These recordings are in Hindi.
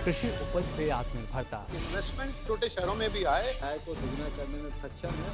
कृषि उपज से आत्मनिर्भरता। इन्वेस्टमेंट छोटे शहरों में भी आए, आय को दुगना करने में सक्षम है।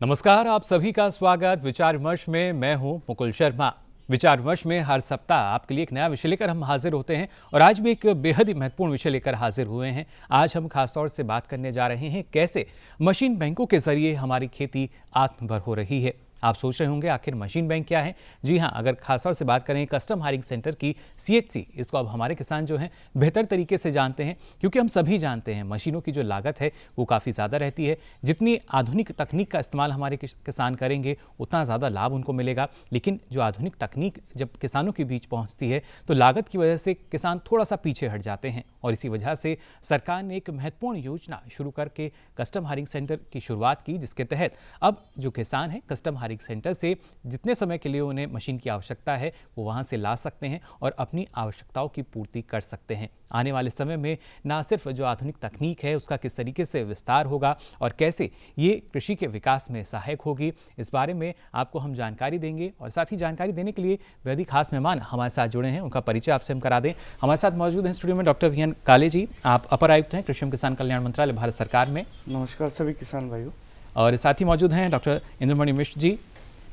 नमस्कार, आप सभी का स्वागत विचार विमर्श में। मैं हूं मुकुल शर्मा। विचार विमर्श में हर सप्ताह आपके लिए एक नया विषय लेकर हम हाजिर होते हैं और आज भी एक बेहद ही महत्वपूर्ण विषय लेकर हाजिर हुए हैं। आज हम खासतौर से बात करने जा रहे हैं कैसे मशीन बैंकों के जरिए हमारी खेती आत्मनिर्भर हो रही है। आप सोच रहे होंगे आखिर मशीन बैंक क्या है? जी हाँ, अगर खासतौर से बात करें कस्टम हायरिंग सेंटर की CHC, इसको अब हमारे किसान जो हैं बेहतर तरीके से जानते हैं, क्योंकि हम सभी जानते हैं मशीनों की जो लागत है वो काफ़ी ज़्यादा रहती है। जितनी आधुनिक तकनीक का इस्तेमाल हमारे किसान करेंगे उतना ज़्यादा लाभ उनको मिलेगा, लेकिन जो आधुनिक तकनीक जब किसानों के बीच पहुँचती है तो लागत की वजह से किसान थोड़ा सा पीछे हट जाते हैं। और इसी वजह से सरकार ने एक महत्वपूर्ण योजना शुरू करके कस्टम हायरिंग सेंटर की शुरुआत की, जिसके तहत अब जो किसान हैं कस्टम हायरिंग सेंटर से जितने समय के लिए उन्हें मशीन की आवश्यकता है वो वहां से ला सकते हैं और अपनी आवश्यकताओं की पूर्ति कर सकते हैं। आने वाले समय में ना सिर्फ जो आधुनिक तकनीक है उसका किस तरीके से विस्तार होगा और कैसे ये कृषि के विकास में सहायक होगी, इस बारे में आपको हम जानकारी देंगे। और साथ ही जानकारी देने के लिए बेहद ही खास मेहमान हमारे साथ जुड़े हैं, उनका परिचय आपसे हम करा दें। हमारे साथ मौजूद हैं स्टूडियो में डॉक्टर VN काले जी। आप अपर आयुक्त हैं कृषि एवं किसान कल्याण मंत्रालय भारत सरकार में। नमस्कार सभी किसान भाइयों। और साथ ही मौजूद हैं डॉक्टर इंद्रमणि मिश्र जी।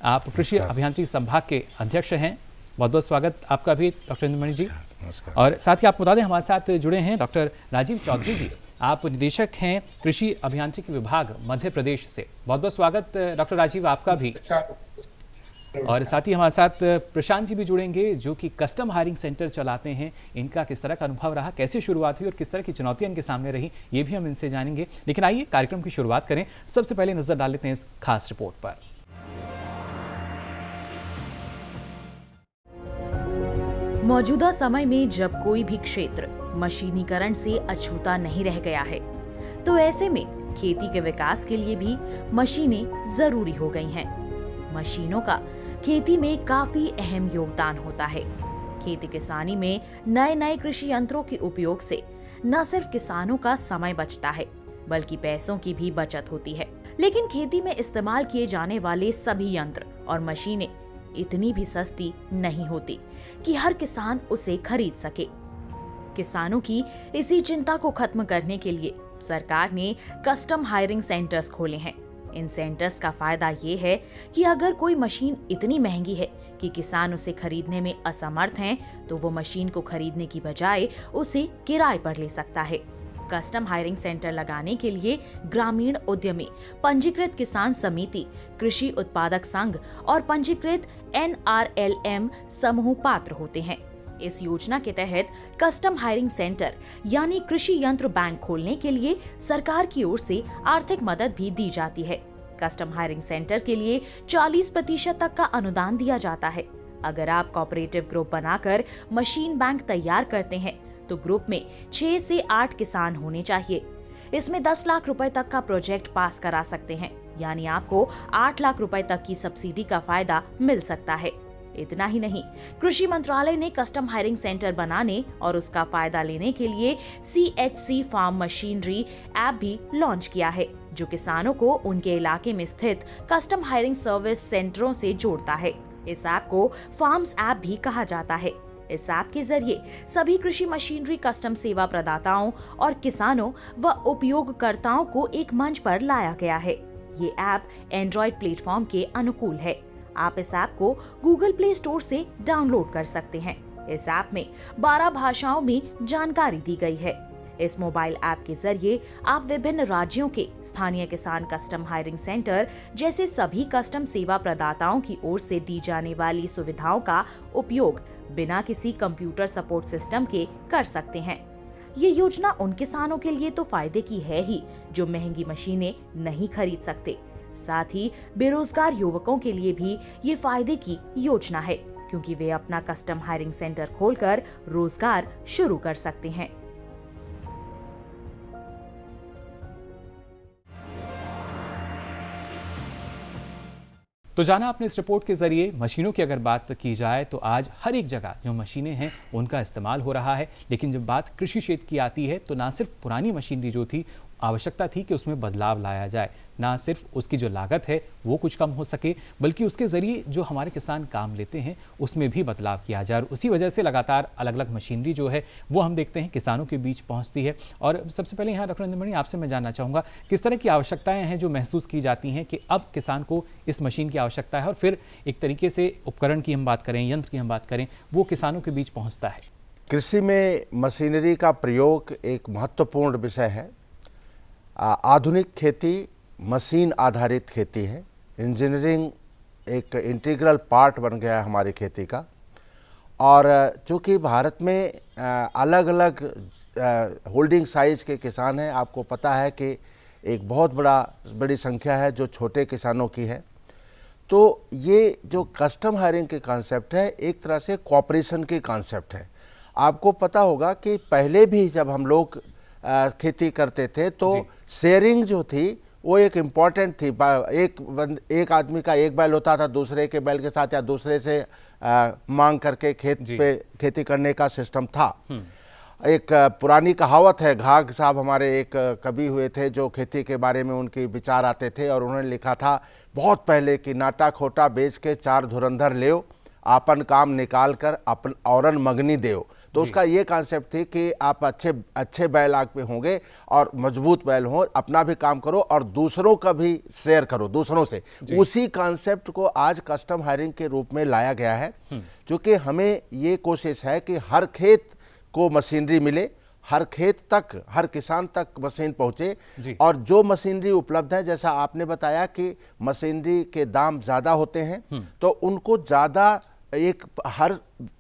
आप कृषि अभियांत्रिकी संभाग के अध्यक्ष हैं। बहुत बहुत स्वागत आपका भी डॉक्टर इंद्रमणि जी। और साथ ही आपको बता दें हमारे साथ जुड़े हैं डॉक्टर राजीव चौधरी जी। आप निदेशक हैं कृषि अभियांत्रिकी विभाग मध्य प्रदेश से। बहुत बहुत स्वागत डॉक्टर राजीव आपका भी। और साथ ही हमारे साथ प्रशांत जी भी जुड़ेंगे, जो कि कस्टम हायरिंग सेंटर चलाते हैं। इनका किस तरह का अनुभव रहा, कैसे शुरुआत हुई और किस तरह की चुनौतियां इनके सामने रही, ये भी हम इनसे जानेंगे। लेकिन आइए कार्यक्रम की शुरुआत करें। सबसे पहले नजर डाल लेते हैं इस खास रिपोर्ट पर। मौजूदा समय में जब कोई भी क्षेत्र मशीनीकरण से अछूता नहीं रह गया है, तो ऐसे में खेती के विकास के लिए भी मशीनें जरूरी हो गई हैं। मशीनों का खेती में काफी अहम योगदान होता है। खेती किसानी में नए नए कृषि यंत्रों के उपयोग से न सिर्फ किसानों का समय बचता है, बल्कि पैसों की भी बचत होती है। लेकिन खेती में इस्तेमाल किए जाने वाले सभी यंत्र और मशीनें इतनी भी सस्ती नहीं होती कि हर किसान उसे खरीद सके। किसानों की इसी चिंता को खत्म करने के लिए सरकार ने कस्टम हायरिंग सेंटर्स खोले हैं। इन सेंटर्स का फायदा ये है कि अगर कोई मशीन इतनी महंगी है कि किसान उसे खरीदने में असमर्थ हैं, तो वो मशीन को खरीदने की बजाय उसे किराए पर ले सकता है। कस्टम हायरिंग सेंटर लगाने के लिए ग्रामीण उद्यमी, पंजीकृत किसान समिति, कृषि उत्पादक संघ और पंजीकृत NRLM समूह पात्र होते हैं। इस योजना के तहत कस्टम हायरिंग सेंटर यानी कृषि यंत्र बैंक खोलने के लिए सरकार की ओर से आर्थिक मदद भी दी जाती है। कस्टम हायरिंग सेंटर के लिए 40% तक का अनुदान दिया जाता है। अगर आप कोऑपरेटिव ग्रुप बनाकर मशीन बैंक तैयार करते हैं तो ग्रुप में 6 से 8 किसान होने चाहिए। इसमें 10 लाख रुपए तक का प्रोजेक्ट पास करा सकते हैं, यानी आपको 8 लाख रुपए तक की सब्सिडी का फायदा मिल सकता है। इतना ही नहीं, कृषि मंत्रालय ने कस्टम हायरिंग सेंटर बनाने और उसका फायदा लेने के लिए CHC फार्म मशीनरी ऐप भी लॉन्च किया है, जो किसानों को उनके इलाके में स्थित कस्टम हायरिंग सर्विस सेंटरों से जोड़ता है। इस ऐप को फार्म्स ऐप भी कहा जाता है। इस ऐप के जरिए सभी कृषि मशीनरी कस्टम सेवा प्रदाताओं और किसानों व उपयोगकर्ताओं को एक मंच पर लाया गया है। ये ऐप एंड्रॉइड प्लेटफॉर्म के अनुकूल है। आप इस ऐप को गूगल प्ले स्टोर से डाउनलोड कर सकते हैं। इस ऐप में 12 भाषाओं में जानकारी दी गई है। इस मोबाइल ऐप के जरिए आप विभिन्न राज्यों के स्थानीय किसान कस्टम हायरिंग सेंटर जैसे सभी कस्टम सेवा प्रदाताओं की ओर से दी जाने वाली सुविधाओं का उपयोग बिना किसी कंप्यूटर सपोर्ट सिस्टम के कर सकते हैं। ये योजना उन किसानों के लिए तो फायदे की है ही जो महंगी मशीनें नहीं खरीद सकते। साथ ही बेरोजगार युवकों के लिए भी ये फायदे की योजना है, क्योंकि वे अपना कस्टम हायरिंग सेंटर खोलकर रोजगार शुरू कर सकते हैं। तो जाना आपने इस रिपोर्ट के जरिए मशीनों की अगर बात की जाए तो आज हर एक जगह जो मशीनें हैं उनका इस्तेमाल हो रहा है। लेकिन जब बात कृषि क्षेत्र की आती है तो ना सिर्फ पुरानी मशीनरी जो थी आवश्यकता थी कि उसमें बदलाव लाया जाए, ना सिर्फ उसकी जो लागत है वो कुछ कम हो सके, बल्कि उसके ज़रिए जो हमारे किसान काम लेते हैं उसमें भी बदलाव किया जाए। और उसी वजह से लगातार अलग अलग मशीनरी जो है वो हम देखते हैं किसानों के बीच पहुंचती है। और सबसे पहले यहाँ डॉक्टर नंदमणि, आपसे मैं जानना चाहूँगा किस तरह की आवश्यकताएँ हैं जो महसूस की जाती हैं कि अब किसान को इस मशीन की आवश्यकता है, और फिर एक तरीके से उपकरण की हम बात करें, यंत्र की हम बात करें, वो किसानों के बीच पहुँचता है। कृषि में मशीनरी का प्रयोग एक महत्वपूर्ण विषय है। आधुनिक खेती मशीन आधारित खेती है। इंजीनियरिंग एक इंटीग्रल पार्ट बन गया है हमारी खेती का। और चूँकि भारत में अलग अलग होल्डिंग साइज के किसान हैं, आपको पता है कि एक बहुत बड़ी संख्या है जो छोटे किसानों की है। तो ये जो कस्टम हायरिंग के कॉन्सेप्ट है एक तरह से कोऑपरेशन के कॉन्सेप्ट है। आपको पता होगा कि पहले भी जब हम लोग खेती करते थे तो शेयरिंग जो थी वो एक इम्पॉर्टेंट थी। एक आदमी का एक बैल होता था, दूसरे के बैल के साथ या दूसरे से मांग करके खेत पे खेती करने का सिस्टम था। एक पुरानी कहावत है, घाघ साहब हमारे एक कवि हुए थे जो खेती के बारे में उनके विचार आते थे, और उन्होंने लिखा था बहुत पहले कि नाटा खोटा बेच के 4 धुरंधर लेओ, आपन काम निकाल कर अपन औरन मगनी देओ। तो उसका ये कॉन्सेप्ट थी कि आप अच्छे बैल आग पे होंगे और मजबूत बैल हो, अपना भी काम करो और दूसरों का भी शेयर करो दूसरों से। उसी कॉन्सेप्ट को आज कस्टम हायरिंग के रूप में लाया गया है, क्योंकि हमें ये कोशिश है कि हर खेत को मशीनरी मिले, हर खेत तक, हर किसान तक मशीन पहुंचे। और जो मशीनरी उपलब्ध है, जैसा आपने बताया कि मशीनरी के दाम ज़्यादा होते हैं, तो उनको ज़्यादा एक हर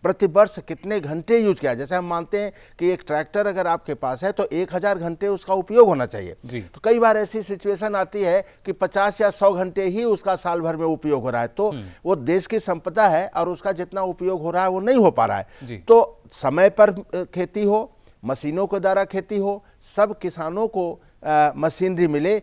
प्रति वर्ष कितने घंटे यूज किया। जैसे हम मानते हैं कि एक ट्रैक्टर अगर आपके पास है तो 1000 घंटे उसका उपयोग होना चाहिए। तो कई बार ऐसी सिचुएशन आती है कि 50 या 100 घंटे ही उसका साल भर में उपयोग हो रहा है, तो वो देश की संपदा है और उसका जितना उपयोग हो रहा है वो नहीं हो पा रहा है। तो समय पर खेती हो, मशीनों के द्वारा खेती हो, सब किसानों को मशीनरी मिले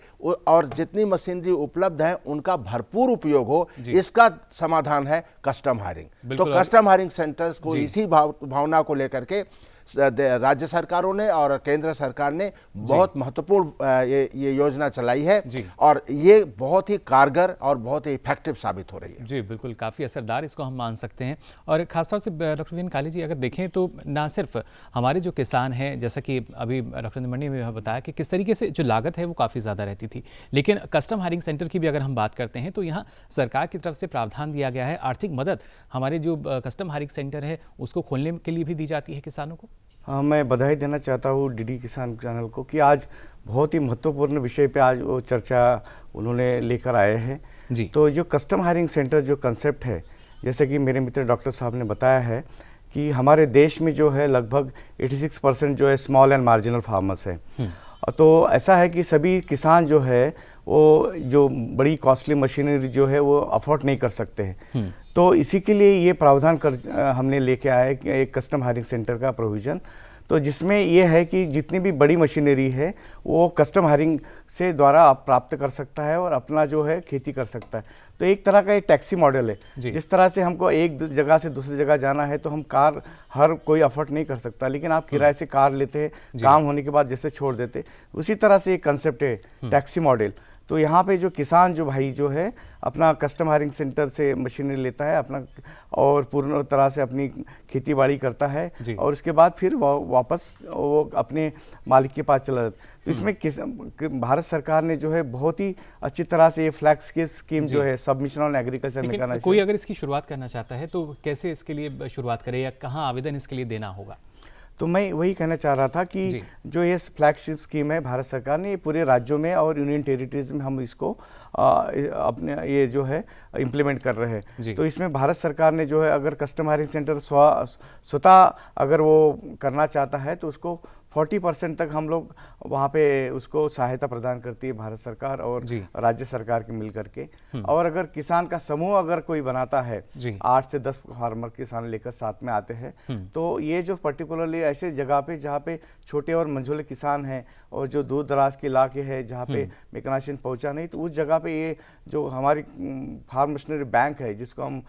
और जितनी मशीनरी उपलब्ध है उनका भरपूर उपयोग हो, इसका समाधान है कस्टम हायरिंग। तो कस्टम हायरिंग सेंटर्स को इसी भावना को लेकर के राज्य सरकारों ने और केंद्र सरकार ने बहुत महत्वपूर्ण ये योजना चलाई है, और ये बहुत ही कारगर और बहुत ही इफेक्टिव साबित हो रही है। जी बिल्कुल, काफ़ी असरदार इसको हम मान सकते हैं। और खासतौर से डॉक्टर वीएन काली जी, अगर देखें तो ना सिर्फ हमारे जो किसान हैं, जैसा कि अभी डॉक्टर नंदमणि ने बताया कि किस तरीके से जो लागत है वो काफ़ी ज़्यादा रहती थी, लेकिन कस्टम हायरिंग सेंटर की भी अगर हम बात करते हैं तो यहाँ सरकार की तरफ से प्रावधान दिया गया है, आर्थिक मदद हमारे जो कस्टम हायरिंग सेंटर है उसको खोलने के लिए भी दी जाती है किसानों को। हाँ, मैं बधाई देना चाहता हूँ डीडी किसान चैनल को कि आज बहुत ही महत्वपूर्ण विषय पे आज वो चर्चा उन्होंने लेकर आए हैं। तो जो कस्टम हायरिंग सेंटर जो कंसेप्ट है, जैसे कि मेरे मित्र डॉक्टर साहब ने बताया है कि हमारे देश में जो है लगभग 86% जो है स्मॉल एंड मार्जिनल फार्मर्स है। तो ऐसा है कि सभी किसान जो है वो जो बड़ी कॉस्टली मशीनरी जो है वो अफोर्ड नहीं कर सकते हैं। तो इसी के लिए ये प्रावधान हमने लेके आए कि एक कस्टम हायरिंग सेंटर का प्रोविज़न, तो जिसमें ये है कि जितनी भी बड़ी मशीनरी है वो कस्टम हायरिंग से द्वारा आप प्राप्त कर सकता है और अपना जो है खेती कर सकता है। तो एक तरह का एक टैक्सी मॉडल है। जिस तरह से हमको एक जगह से दूसरी जगह जाना है तो हम कार हर कोई अफोर्ड नहीं कर सकता, लेकिन आप किराए से कार लेते हैं, काम होने के बाद जैसे छोड़ देते, उसी तरह से एक कंसेप्ट है टैक्सी मॉडल। तो यहाँ पे जो किसान जो भाई जो है अपना कस्टम हायरिंग सेंटर से मशीनरी लेता है अपना और पूर्ण तरह से अपनी खेती बाड़ी करता है और उसके बाद फिर वापस वो अपने मालिक के पास चला जाता है। तो इसमें भारत सरकार ने जो है बहुत ही अच्छी तरह से ये फ्लैक्स की स्कीम जो है सबमिशन ऑन एग्रीकल्चर में करना। कोई अगर इसकी शुरुआत करना चाहता है तो कैसे इसके लिए शुरुआत करे या कहाँ आवेदन इसके लिए देना होगा? तो मैं वही कहना चाह रहा था कि जो ये फ्लैगशिप स्कीम है भारत सरकार ने, ये पूरे राज्यों में और यूनियन टेरिटरीज में हम इसको अपने ये जो है इम्प्लीमेंट कर रहे हैं। तो इसमें भारत सरकार ने जो है अगर कस्टम हायरिंग सेंटर स्वतः अगर वो करना चाहता है तो उसको 40% तक हम लोग वहाँ पे उसको सहायता प्रदान करती है भारत सरकार और राज्य सरकार के मिल करके। और अगर किसान का समूह अगर कोई बनाता है 8 से 10 फार्मर किसान लेकर साथ में आते हैं, तो ये जो पर्टिकुलरली ऐसे जगह पे जहाँ पे छोटे और मंझोले किसान हैं और जो दूर दराज के इलाके हैं जहाँ पे मैकेनाइजेशन पहुँचा नहीं, तो उस जगह पे ये जो हमारी फार्म मशीनरी बैंक है जिसको हम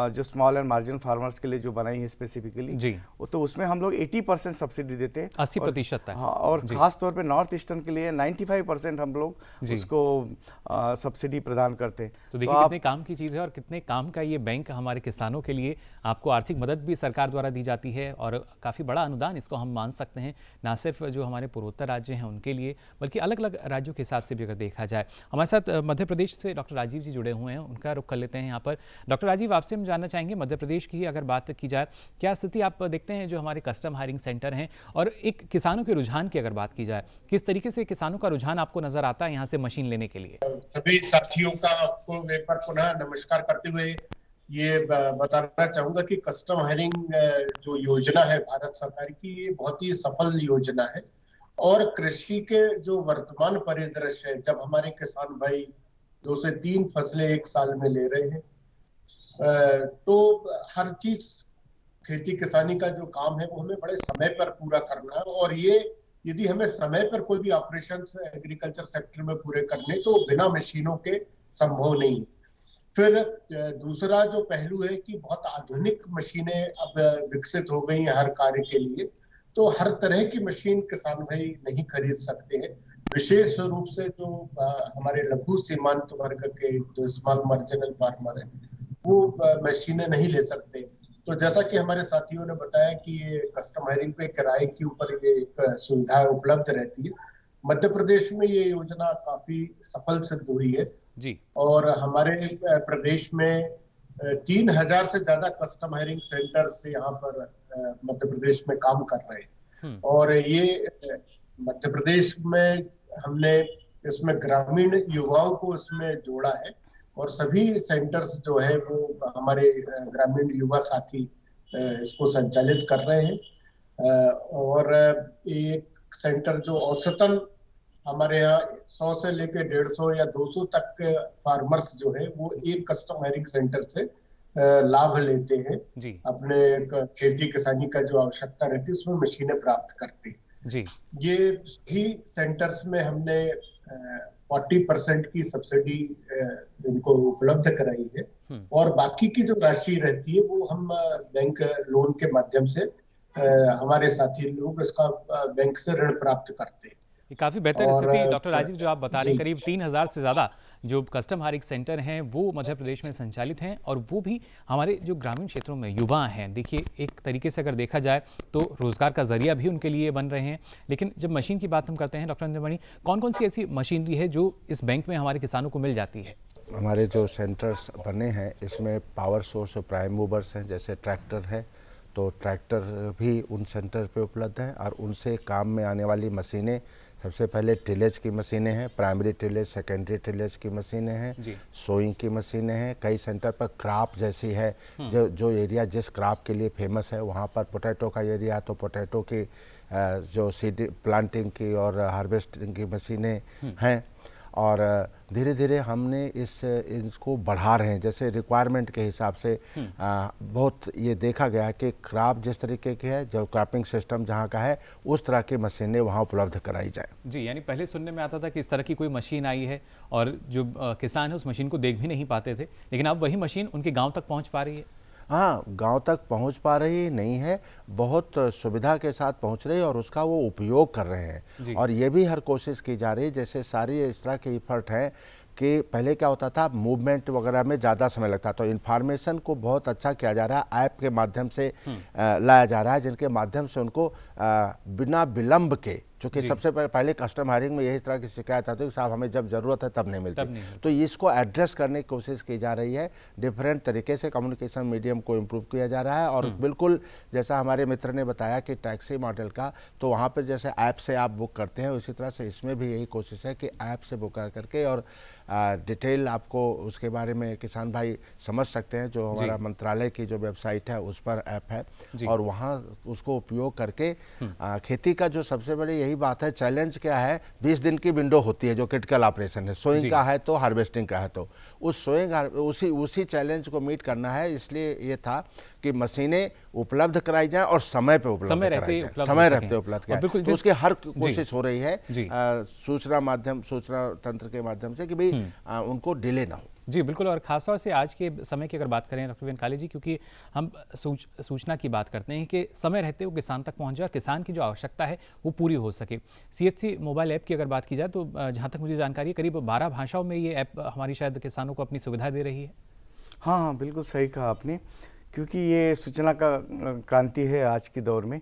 जो स्मॉल एंड मार्जिनल फार्मर्स के लिए जो बनाई है स्पेसिफिकली, तो उसमें हम लोग 80% सब्सिडी देते हैं प्रतिशत तक। हाँ, और खास तौर पे नॉर्थ ईस्टर्न के लिए 95% हम लोग उसको सब्सिडी प्रदान करते हैं। तो देखिए कितने काम की चीज़ है और कितने काम का ये बैंक हमारे किसानों के लिए। आपको आर्थिक मदद भी सरकार द्वारा दी जाती है और काफ़ी बड़ा अनुदान इसको हम मान सकते हैं, ना सिर्फ जो हमारे पूर्वोत्तर राज्य हैं उनके लिए, बल्कि अलग अलग राज्यों के हिसाब से भी अगर देखा जाए। हमारे साथ मध्य प्रदेश से डॉक्टर राजीव जी जुड़े हुए हैं, उनका रुख कर लेते हैं यहाँ पर। डॉक्टर राजीव, आपसे हम जानना चाहेंगे मध्य प्रदेश की अगर बात की जाए, क्या स्थिति आप देखते हैं जो हमारे कस्टम हायरिंग सेंटर हैं, और एक किसानों के रुझान की अगर बात की जाए, किस तरीके से किसानों का रुझान आपको नजर आता है यहाँ से मशीन लेने के लिए? सभी साथियों का आपको एक बार पुनः नमस्कार करते हुए ये बताना चाहूंगा कि कस्टम हायरिंग जो योजना है भारत सरकार की, ये बहुत ही सफल योजना है। और कृषि के जो वर्तमान परिदृश्य है, जब हमारे किसान भाई 2 से 3 फसलें एक साल में ले रहे हैं, तो हर चीज खेती किसानी का जो काम है वो हमें बड़े समय पर पूरा करना है। और ये यदि हमें समय पर कोई भी ऑपरेशंस एग्रीकल्चर सेक्टर में पूरे करने, तो बिना मशीनों के संभव नहीं। फिर दूसरा जो पहलू है कि बहुत आधुनिक मशीनें अब विकसित हो गई हैं हर कार्य के लिए, तो हर तरह की मशीन किसान भाई नहीं खरीद सकते हैं। विशेष रूप से जो हमारे लघु सीमांत वर्ग के जो स्मॉल मार्जिनल फार्मर है, वो मशीनें नहीं ले सकते। तो जैसा कि हमारे साथियों ने बताया कि ये कस्टम हायरिंग पे किराए के ऊपर ये एक सुविधा उपलब्ध रहती है। मध्य प्रदेश में ये योजना काफी सफल सिद्ध हुई है जी। और हमारे प्रदेश में 3000 से ज्यादा कस्टम हायरिंग सेंटर से यहाँ पर मध्य प्रदेश में काम कर रहे हैं। और ये मध्य प्रदेश में हमने इसमें ग्रामीण युवाओं को इसमें जोड़ा है, और सभी सेंटर्स जो है वो हमारे ग्रामीण युवा साथी इसको संचालित कर रहे हैं। और एक सेंटर जो औसतन हमारे यहाँ 100 से लेकर 150 या 200 तक के फार्मर्स जो है वो एक कस्टम हायरिंग सेंटर से लाभ लेते हैं जी। अपने खेती किसानी का जो आवश्यकता रहती है उसमें मशीनें प्राप्त करते हैं जी। ये ही सेंटर्स में हमने 40% की सब्सिडी इनको उपलब्ध कराई है, और बाकी की जो राशि रहती है वो हम बैंक लोन के माध्यम से हमारे साथी लोग इसका बैंक से ऋण प्राप्त करते हैं। ये काफ़ी बेहतर स्थिति डॉक्टर राजीव जो आप बता रहे हैं, करीब 3000 से ज़्यादा जो कस्टम हायरिंग सेंटर हैं वो मध्य प्रदेश में संचालित हैं, और वो भी हमारे जो ग्रामीण क्षेत्रों में युवा हैं। देखिए एक तरीके से अगर देखा जाए तो रोज़गार का जरिया भी उनके लिए बन रहे हैं। लेकिन जब मशीन की बात हम करते हैं डॉक्टर अंजनमणि, कौन कौन सी ऐसी मशीनरी है जो इस बैंक में हमारे किसानों को मिल जाती है? हमारे जो सेंटर्स बने हैं इसमें पावर सोर्स और प्राइम मूवर्स हैं, जैसे ट्रैक्टर है तो ट्रैक्टर भी उन सेंटर पे उपलब्ध हैं, और उनसे काम में आने वाली मशीनें सबसे पहले टिलेज की मशीनें हैं, प्राइमरी टिलेज, सेकेंडरी टिलेज की मशीनें हैं, सोइंग की मशीनें हैं। कई सेंटर पर क्रॉप जैसी है, जो एरिया जिस क्रॉप के लिए फेमस है वहाँ पर पोटैटो का एरिया, तो पोटैटो की जो सीड प्लांटिंग की और हार्वेस्टिंग की मशीनें हैं। और धीरे धीरे हमने इसको बढ़ा रहे हैं, जैसे रिक्वायरमेंट के हिसाब से बहुत ये देखा गया है कि क्रॉप जिस तरीके की है, जो क्रॉपिंग सिस्टम जहाँ का है, उस तरह की मशीनें वहाँ उपलब्ध कराई जाए जी। यानी पहले सुनने में आता था कि इस तरह की कोई मशीन आई है और जो किसान है उस मशीन को देख भी नहीं पाते थे, लेकिन अब वही मशीन उनके गाँव तक पहुँच पा रही है। हाँ, गांव तक पहुंच पा रही नहीं है, बहुत सुविधा के साथ पहुंच रही है और उसका वो उपयोग कर रहे हैं। और ये भी हर कोशिश की जा रही है, जैसे सारी इस तरह के इफर्ट हैं कि पहले क्या होता था, मूवमेंट वगैरह में ज़्यादा समय लगता, तो इन्फॉर्मेशन को बहुत अच्छा किया जा रहा है, ऐप के माध्यम से लाया जा रहा है, जिनके माध्यम से उनको बिना विलंब के, चूँकि सबसे पहले कस्टम हायरिंग में यही तरह की शिकायत आती है कि साहब हमें जब ज़रूरत है तब नहीं मिलती, तो इसको एड्रेस करने की कोशिश की जा रही है। डिफरेंट तरीके से कम्युनिकेशन मीडियम को इम्प्रूव किया जा रहा है। और बिल्कुल जैसा हमारे मित्र ने बताया कि टैक्सी मॉडल का, तो वहाँ पर जैसे ऐप से आप बुक करते हैं, उसी तरह से इसमें भी यही कोशिश है कि ऐप से बुक करके और डिटेल आपको उसके बारे में किसान भाई समझ सकते हैं। जो हमारा मंत्रालय की जो वेबसाइट है उस पर ऐप है, और वहाँ उसको उपयोग करके खेती का जो सबसे बड़ी यही बात है, चैलेंज क्या है, 20 दिन की विंडो होती है जो क्रिटिकल ऑपरेशन है, सोइंग का है तो हार्वेस्टिंग का है, तो उस सोइंग उसी चैलेंज को मीट करना है। इसलिए ये था कि मशीनें उपलब्ध कराई जाएं और समय पे उपलब्ध कराई जाएं, समय रहते उपलब्ध कराई। तो उसकी हर कोशिश हो रही है सूचना तंत्र के माध्यम से कि भाई उनको डिले ना हो। जी बिल्कुल, और खासतौर से आज के समय की अगर बात करें डॉक्टर वीरेंद्र काले जी, क्योंकि हम सूचना की बात करते हैं कि समय रहते वो किसान तक पहुंच जाए और किसान की जो आवश्यकता है वो पूरी हो सके। CHC मोबाइल ऐप की अगर बात की जाए तो जहां तक मुझे जानकारी है करीब 12 भाषाओं में ये ऐप हमारी शायद किसानों को अपनी सुविधा दे रही है। हाँ, बिल्कुल सही कहा आपने, क्योंकि ये सूचना का क्रांति है आज के दौर में।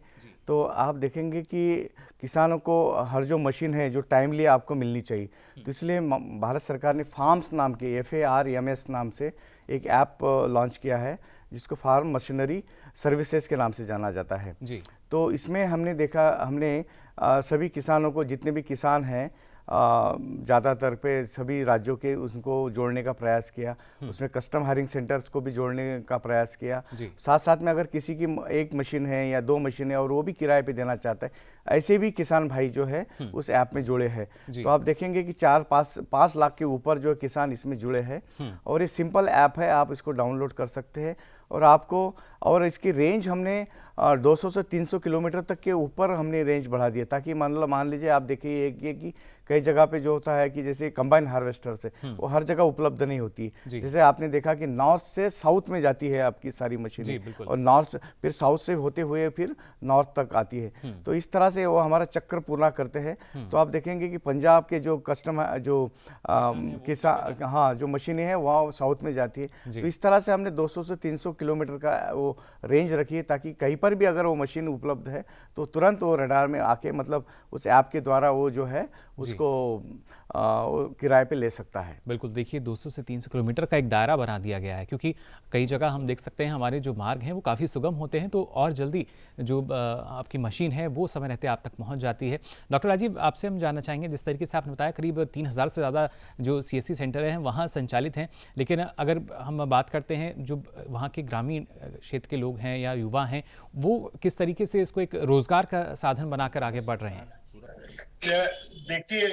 तो आप देखेंगे कि किसानों को हर जो मशीन है जो टाइमली आपको मिलनी चाहिए, तो इसलिए भारत सरकार ने फार्म्स नाम के FARMS नाम से एक ऐप लॉन्च किया है जिसको फार्म मशीनरी सर्विसेज के नाम से जाना जाता है जी। तो इसमें हमने सभी किसानों को, जितने भी किसान हैं ज़्यादातर पे सभी राज्यों के, उनको जोड़ने का प्रयास किया। उसमें कस्टम हायरिंग सेंटर्स को भी जोड़ने का प्रयास किया। साथ साथ में अगर किसी की एक मशीन है या 2 मशीन है और वो भी किराए पे देना चाहता है, ऐसे भी किसान भाई जो है उस ऐप में जुड़े हैं। तो आप देखेंगे कि 4-5 लाख के ऊपर जो किसान इसमें जुड़े हैं और ये सिंपल ऐप है, आप इसको डाउनलोड कर सकते हैं और आपको, और इसकी रेंज हमने 200 से 300 किलोमीटर तक के ऊपर हमने रेंज बढ़ा दिया, ताकि मान लीजिए आप देखिए ये कि कई जगह पे जो होता है कि जैसे कंबाइन हार्वेस्टर से वो हर जगह उपलब्ध नहीं होती। जैसे आपने देखा कि नॉर्थ से साउथ में जाती है आपकी सारी मशीनें और नॉर्थ फिर साउथ से होते हुए फिर नॉर्थ तक आती है। तो इस तरह से वो हमारा चक्कर पूरा करते हैं। तो आप देखेंगे कि पंजाब के जो किसान जो मशीनें हैं वहाँ साउथ में जाती है। तो इस तरह से हमने 200 से 300 किलोमीटर का वो रेंज रखी है, ताकि कहीं पर भी अगर वो मशीन उपलब्ध है तो तुरंत वो रडार में आके, मतलब उस ऐप के द्वारा वो जो है उसको किराए पे ले सकता है। बिल्कुल, देखिए 200 से 300 किलोमीटर का एक दायरा बना दिया गया है, क्योंकि कई जगह हम देख सकते हैं हमारे जो मार्ग हैं वो काफ़ी सुगम होते हैं, तो और जल्दी जो आपकी मशीन है वो समय रहते आप तक पहुंच जाती है। डॉक्टर राजीव, आपसे हम जानना चाहेंगे, जिस तरीके से आपने बताया करीब 3000 से ज़्यादा जो CSC सेंटर हैं वहाँ संचालित हैं, लेकिन अगर हम बात करते हैं जो वहाँ के ग्रामीण क्षेत्र के लोग हैं या युवा हैं, वो किस तरीके से इसको एक रोजगार का साधन बनाकर आगे बढ़ रहे हैं? देखिए,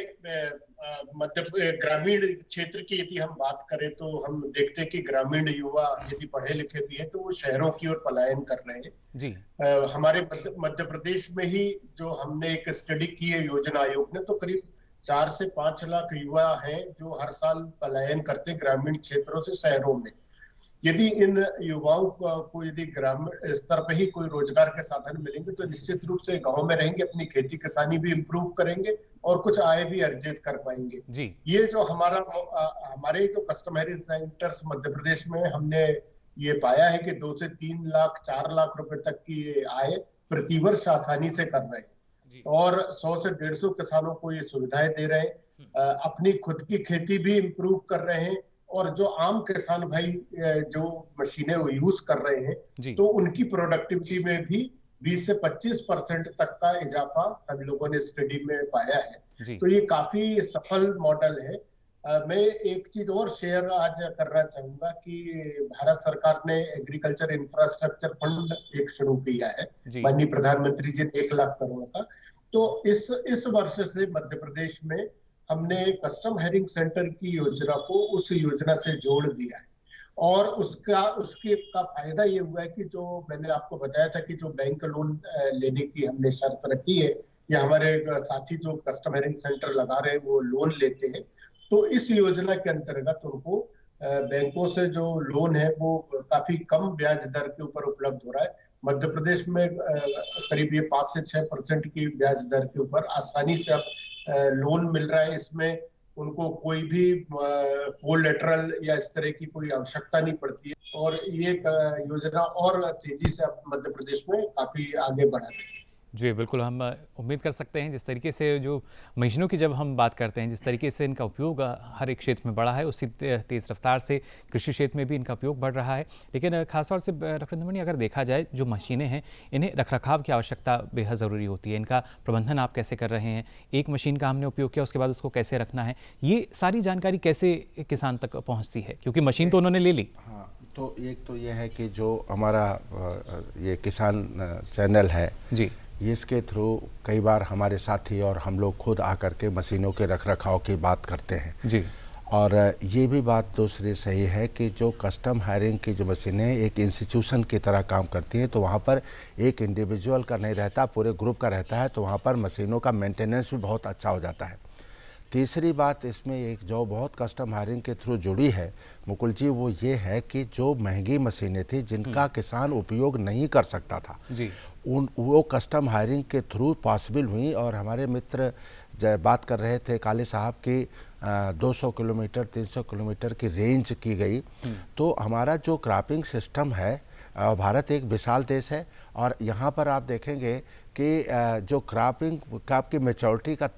ग्रामीण क्षेत्र की यदि हम बात करें तो हम देखते हैं कि ग्रामीण युवा यदि पढ़े लिखे भी है तो वो शहरों की ओर पलायन कर रहे हैं जी। हमारे मध्य प्रदेश में ही जो हमने एक स्टडी की है योजना आयोग ने, तो करीब 4 से 5 लाख युवा हैं जो हर साल पलायन करते हैं ग्रामीण क्षेत्रों से शहरों में। यदि इन युवाओं को यदि ग्रामीण स्तर पर ही कोई रोजगार के साधन मिलेंगे तो निश्चित रूप से गांव में रहेंगे, अपनी खेती किसानी भी इम्प्रूव करेंगे और कुछ आय भी अर्जित कर पाएंगे जी। ये जो हमारे जो custom hiring centres Madhya Pradesh में हमने ये पाया है कि 2 से 3 लाख 4 लाख रुपए तक की आय प्रतिवर्ष आसानी से कर रहे हैं और 100 से 150 किसानों को ये सुविधाएं दे रहे हैं, अपनी खुद की खेती भी इम्प्रूव कर रहे हैं और जो आम किसान भाई जो मशीनें वो यूज कर रहे हैं तो उनकी प्रोडक्टिविटी में भी 20 से 25% तक का इजाफा हम लोगों ने स्टडी में पाया है। तो ये काफी सफल मॉडल है। मैं एक चीज और शेयर आज करना चाहूंगा कि भारत सरकार ने एग्रीकल्चर इंफ्रास्ट्रक्चर फंड एक शुरू किया है, माननीय प्रधानमंत्री जी ने 1 लाख करोड़ का। तो इस वर्ष से मध्य प्रदेश में हमने कस्टम हायरिंग सेंटर की योजना को उस योजना से जोड़ दिया है और उसके फायदा ये हुआ है कि जो मैंने आपको बताया था कि जो बैंक लोन लेने की हमने शर्त रखी है या हमारे साथी जो कस्टम हायरिंग सेंटर लगा रहे हैं वो लोन लेते हैं, तो इस योजना के अंतर्गत उनको बैंकों से जो लोन है वो काफी कम ब्याज दर के ऊपर उपलब्ध हो रहा है। मध्य प्रदेश में करीब ये 5 से 6% की ब्याज दर के ऊपर आसानी से अब लोन मिल रहा है। इसमें उनको कोई भी कोलैटरल या इस तरह की कोई आवश्यकता नहीं पड़ती है और ये योजना और तेजी से अब मध्य प्रदेश में काफी आगे बढ़ा रही है। जी बिल्कुल, हम उम्मीद कर सकते हैं जिस तरीके से जो मशीनों की जब हम बात करते हैं, जिस तरीके से इनका उपयोग हर एक क्षेत्र में बढ़ा है, उसी तेज़ रफ्तार से कृषि क्षेत्र में भी इनका उपयोग बढ़ रहा है। लेकिन खासतौर से डॉक्टर नंदमणि, अगर देखा जाए जो मशीनें हैं इन्हें रखरखाव की आवश्यकता बेहद ज़रूरी होती है। इनका प्रबंधन आप कैसे कर रहे हैं, एक मशीन का हमने उपयोग किया उसके बाद उसको कैसे रखना है, ये सारी जानकारी कैसे किसान तक पहुँचती है, क्योंकि मशीन तो उन्होंने ले ली। हाँ, तो एक तो यह है कि जो हमारा ये किसान चैनल है जी, इसके थ्रू कई बार हमारे साथी और हम लोग खुद आकर के मशीनों के रखरखाव की बात करते हैं जी। और ये भी बात दूसरी सही है कि जो कस्टम हायरिंग की जो मशीनें एक इंस्टीट्यूशन की तरह काम करती हैं, तो वहाँ पर एक इंडिविजुअल का नहीं रहता, पूरे ग्रुप का रहता है, तो वहाँ पर मशीनों का मेंटेनेंस भी बहुत अच्छा हो जाता है। तीसरी बात इसमें एक जो बहुत कस्टम हायरिंग के थ्रू जुड़ी है मुकुल जी, वो ये है कि जो महंगी मशीनें थी जिनका किसान उपयोग नहीं कर सकता था जी, वो कस्टम हायरिंग के थ्रू पॉसिबल हुई। और हमारे मित्र बात कर रहे थे काली साहब की 200 किलोमीटर 300 किलोमीटर की रेंज की गई। तो हमारा जो क्रॉपिंग सिस्टम है, भारत एक विशाल देश है और यहाँ पर आप देखेंगे कि जो क्रॉपिंग की मैच्योरिटी का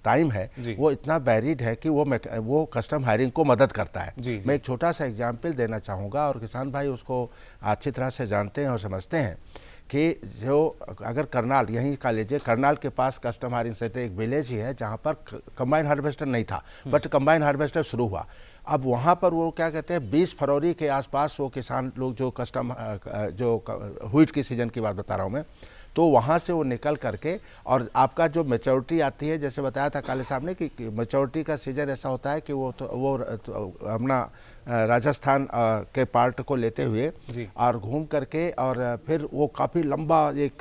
टाइम है वो इतना वेरिड है कि वो कस्टम हायरिंग को मदद करता है। मैं एक छोटा सा एग्जाम्पल देना चाहूँगा और किसान भाई उसको अच्छी तरह से जानते हैं और समझते हैं कि जो अगर करनाल, यहीं का लीजिए, करनाल के पास कस्टम हायरिंग सेंटर एक विलेज ही है जहाँ पर कंबाइन हार्वेस्टर नहीं था, बट कंबाइन हार्वेस्टर शुरू हुआ। अब वहाँ पर वो क्या कहते हैं 20 फरवरी के आसपास वो किसान लोग जो व्हीट की सीज़न की बात बता रहा हूँ मैं, तो वहाँ से वो निकल करके और आपका जो मैच्योरिटी आती है, जैसे बताया था काले साहब ने कि मैच्योरिटी का सीजन ऐसा होता है कि वो अपना राजस्थान के पार्ट को लेते हुए और घूम करके और फिर वो काफ़ी लंबा एक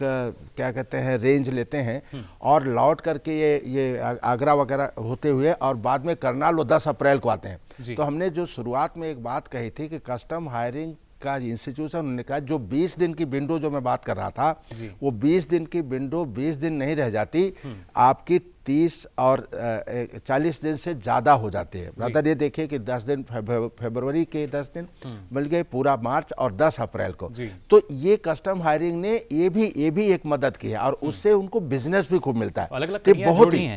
क्या कहते हैं रेंज लेते हैं और लौट करके ये आगरा वगैरह होते हुए और बाद में करनाल वो 10 अप्रैल को आते हैं। तो हमने जो शुरुआत में एक बात कही थी कि कस्टम हायरिंग का इंस्टीट्यूशन, उन्होंने कहा जो 20 दिन की विंडो जो मैं बात कर रहा था, वो 20 दिन की विंडो 20 दिन नहीं रह जाती, आपकी 30 और 40 दिन से ज़्यादा हो जाती है। मतलब ये देखिए कि 10 दिन फरवरी के 10 दिन मिल गए, पूरा मार्च और 10 अप्रैल को। तो ये कस्टम हायरिंग ने ये भी एक मदद की है और उससे उनको बिजनेस भी खूब मिलता है। अलग-अलग बहुत ही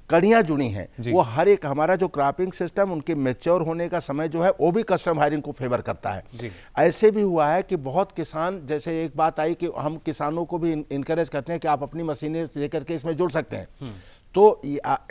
कड़ियाँ जुड़ी हैं। वो हर एक हमारा जो क्रॉपिंग सिस्टम उनके मैच्योर होने का समय जो है वो भी कस्टम हायरिंग को फेवर करता है। ऐसे भी हुआ है कि बहुत किसान, जैसे एक बात आई कि हम किसानों को भी इनकरेज करते हैं कि आप अपनी मशीनें लेकर के इसमें जुड़ सकते हैं। तो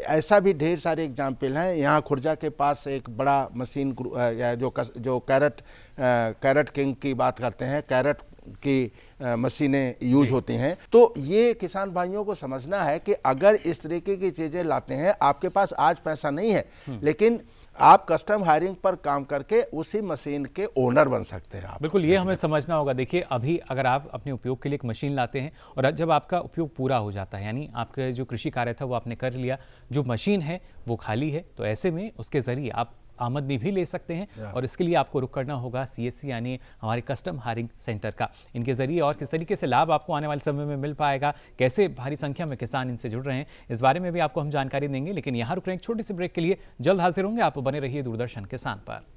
ऐसा भी ढेर सारे एग्जाम्पल हैं। यहाँ खुर्जा के पास एक बड़ा मशीन जो कैरेट किंग की बात करते हैं, कैरेट की मशीनें यूज होती हैं। तो ये किसान भाइयों को समझना है कि अगर इस तरीके की चीज़ें लाते हैं, आपके पास आज पैसा नहीं है लेकिन आप कस्टम हायरिंग पर काम करके उसी मशीन के ओनर बन सकते हैं। आप बिल्कुल, ये हमें समझना होगा। देखिए, अभी अगर आप अपने उपयोग के लिए एक मशीन लाते हैं और जब आपका उपयोग पूरा हो जाता है, यानी आपका जो कृषि कार्य था वो आपने कर लिया, जो मशीन है वो खाली है, तो ऐसे में उसके ज़रिए आप आमदनी भी ले सकते हैं और इसके लिए आपको रुख करना होगा CSC यानी हमारे कस्टम हायरिंग सेंटर का। इनके ज़रिए और किस तरीके से लाभ आपको आने वाले समय में मिल पाएगा, कैसे भारी संख्या में किसान इनसे जुड़ रहे हैं, इस बारे में भी आपको हम जानकारी देंगे। लेकिन यहाँ रुक रहे हैं एक छोटी सी ब्रेक के लिए, जल्द हाजिर होंगे। आप बने रहिए दूरदर्शन किसान पर।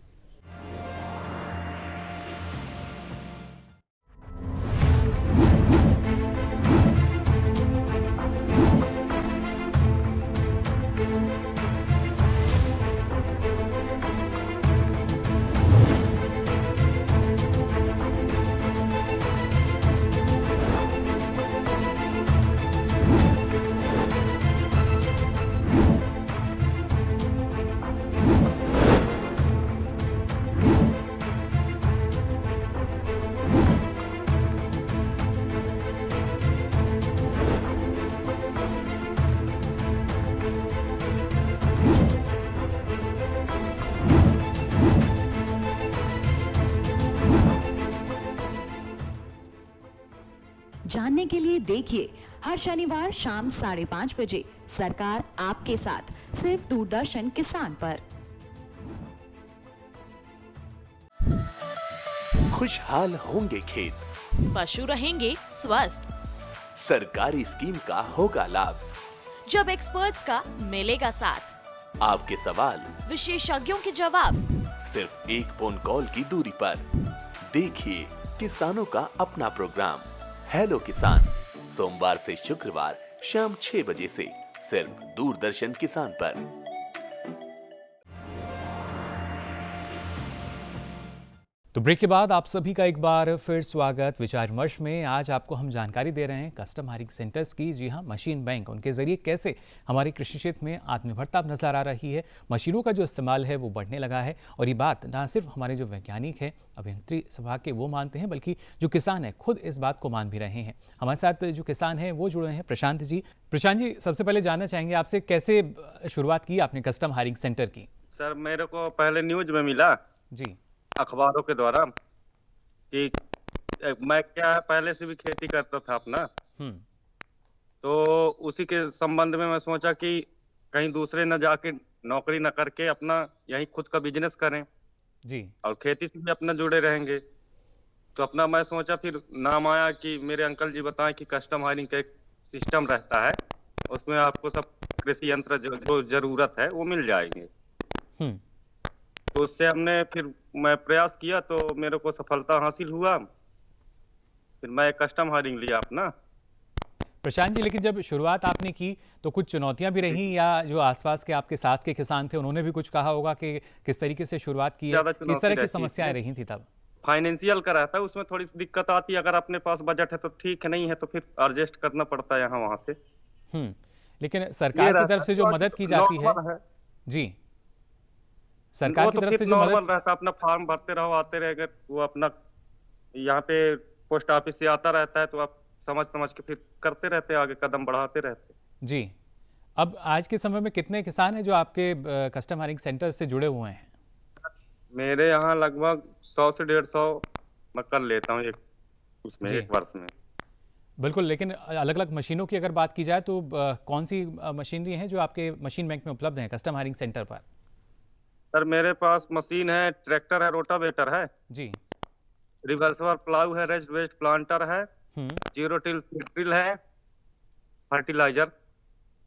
जानने के लिए देखिए हर शनिवार शाम 5:30 बजे सरकार आपके साथ, सिर्फ दूरदर्शन किसान पर। खुशहाल होंगे खेत, पशु रहेंगे स्वस्थ, सरकारी स्कीम का होगा लाभ, जब एक्सपर्ट्स का मिलेगा साथ, आपके सवाल विशेषज्ञों के जवाब, सिर्फ एक फोन कॉल की दूरी पर। देखिए किसानों का अपना प्रोग्राम हेलो किसान, सोमवार से शुक्रवार शाम 6 बजे से सिर्फ दूरदर्शन किसान पर। तो ब्रेक के बाद आप सभी का एक बार फिर स्वागत विचार विमर्श में। आज आपको हम जानकारी दे रहे हैं कस्टम हायरिंग सेंटर्स की। जी हाँ, मशीन बैंक, उनके जरिए कैसे हमारे कृषि क्षेत्र में आत्मनिर्भरता नजर आ रही है, मशीनों का जो इस्तेमाल है वो बढ़ने लगा है। और ये बात ना सिर्फ हमारे जो वैज्ञानिक हैं, अभियंत्री सभा के वो मानते हैं, बल्कि जो किसान है खुद इस बात को मान भी रहे हैं। हमारे साथ जो किसान हैं वो जुड़े हैं प्रशांत जी। प्रशांत जी, सबसे पहले जानना चाहेंगे आपसे, कैसे शुरुआत की आपने कस्टम हायरिंग सेंटर की? सर मेरे को पहले न्यूज में मिला जी। अखबारों के द्वारा कि मैं क्या पहले से भी खेती करता था अपना, तो उसी के संबंध में मैं सोचा कि कहीं दूसरे न जाके नौकरी न करके अपना यही खुद का बिजनेस करें जी। और खेती से भी अपना जुड़े रहेंगे। तो अपना मैं सोचा, फिर नाम आया कि मेरे अंकल जी बताएं कि कस्टम हायरिंग का एक सिस्टम रहता है, उसमें आपको सब कृषि यंत्र जो जरूरत है वो मिल जाएंगे। तो उससे हमने फिर मैं प्रयास किया तो मेरे को सफलता हासिल हुआ, फिर मैं कस्टम हायरिंग लिया अपना। प्रशांत जी, लेकिन जब शुरुआत आपने की तो कुछ चुनौतियां भी रहीं, या जो आसपास के आपके साथ के किसान थे उन्होंने भी कुछ कहा होगा कि किस तरीके से शुरुआत की है, किस तरह की समस्याएं रही थी तब? फाइनेंशियल का रहता है, उसमें थोड़ी सी दिक्कत आती है। अगर अपने पास बजट है तो ठीक है, नहीं है तो फिर एडजस्ट करना पड़ता है यहाँ वहां से। लेकिन सरकार की तरफ से जो मदद की जाती है जी, सरकार की तरफ से जो मदद रहता है, अपना फॉर्म भरते रहो, आते रहेगा वो अपना यहाँ पे पोस्ट ऑफिस से आता रहता है, तो आप समझ के फिर करते रहते हैं, आगे कदम बढ़ाते रहते हैं। जी। अब आज के समय में कितने किसान हैं जो आपके कस्टम हायरिंग सेंटर से जुड़े हुए हैं? मेरे यहाँ लगभग 100 से 150 मैं कर लेता हूँ उसमें एक वर्ष में। बिल्कुल, लेकिन अलग अलग मशीनों की अगर बात की जाए तो कौन सी मशीनरी है जो आपके मशीन बैंक में उपलब्ध है कस्टम हायरिंग सेंटर पर? सर मेरे पास मशीन है, ट्रैक्टर है, रोटावेटर है जी, रिवर्सर प्लाऊ है, रेस्ट वेस्ट प्लांटर है, जीरो टिल ड्रिल है, फर्टिलाइजर,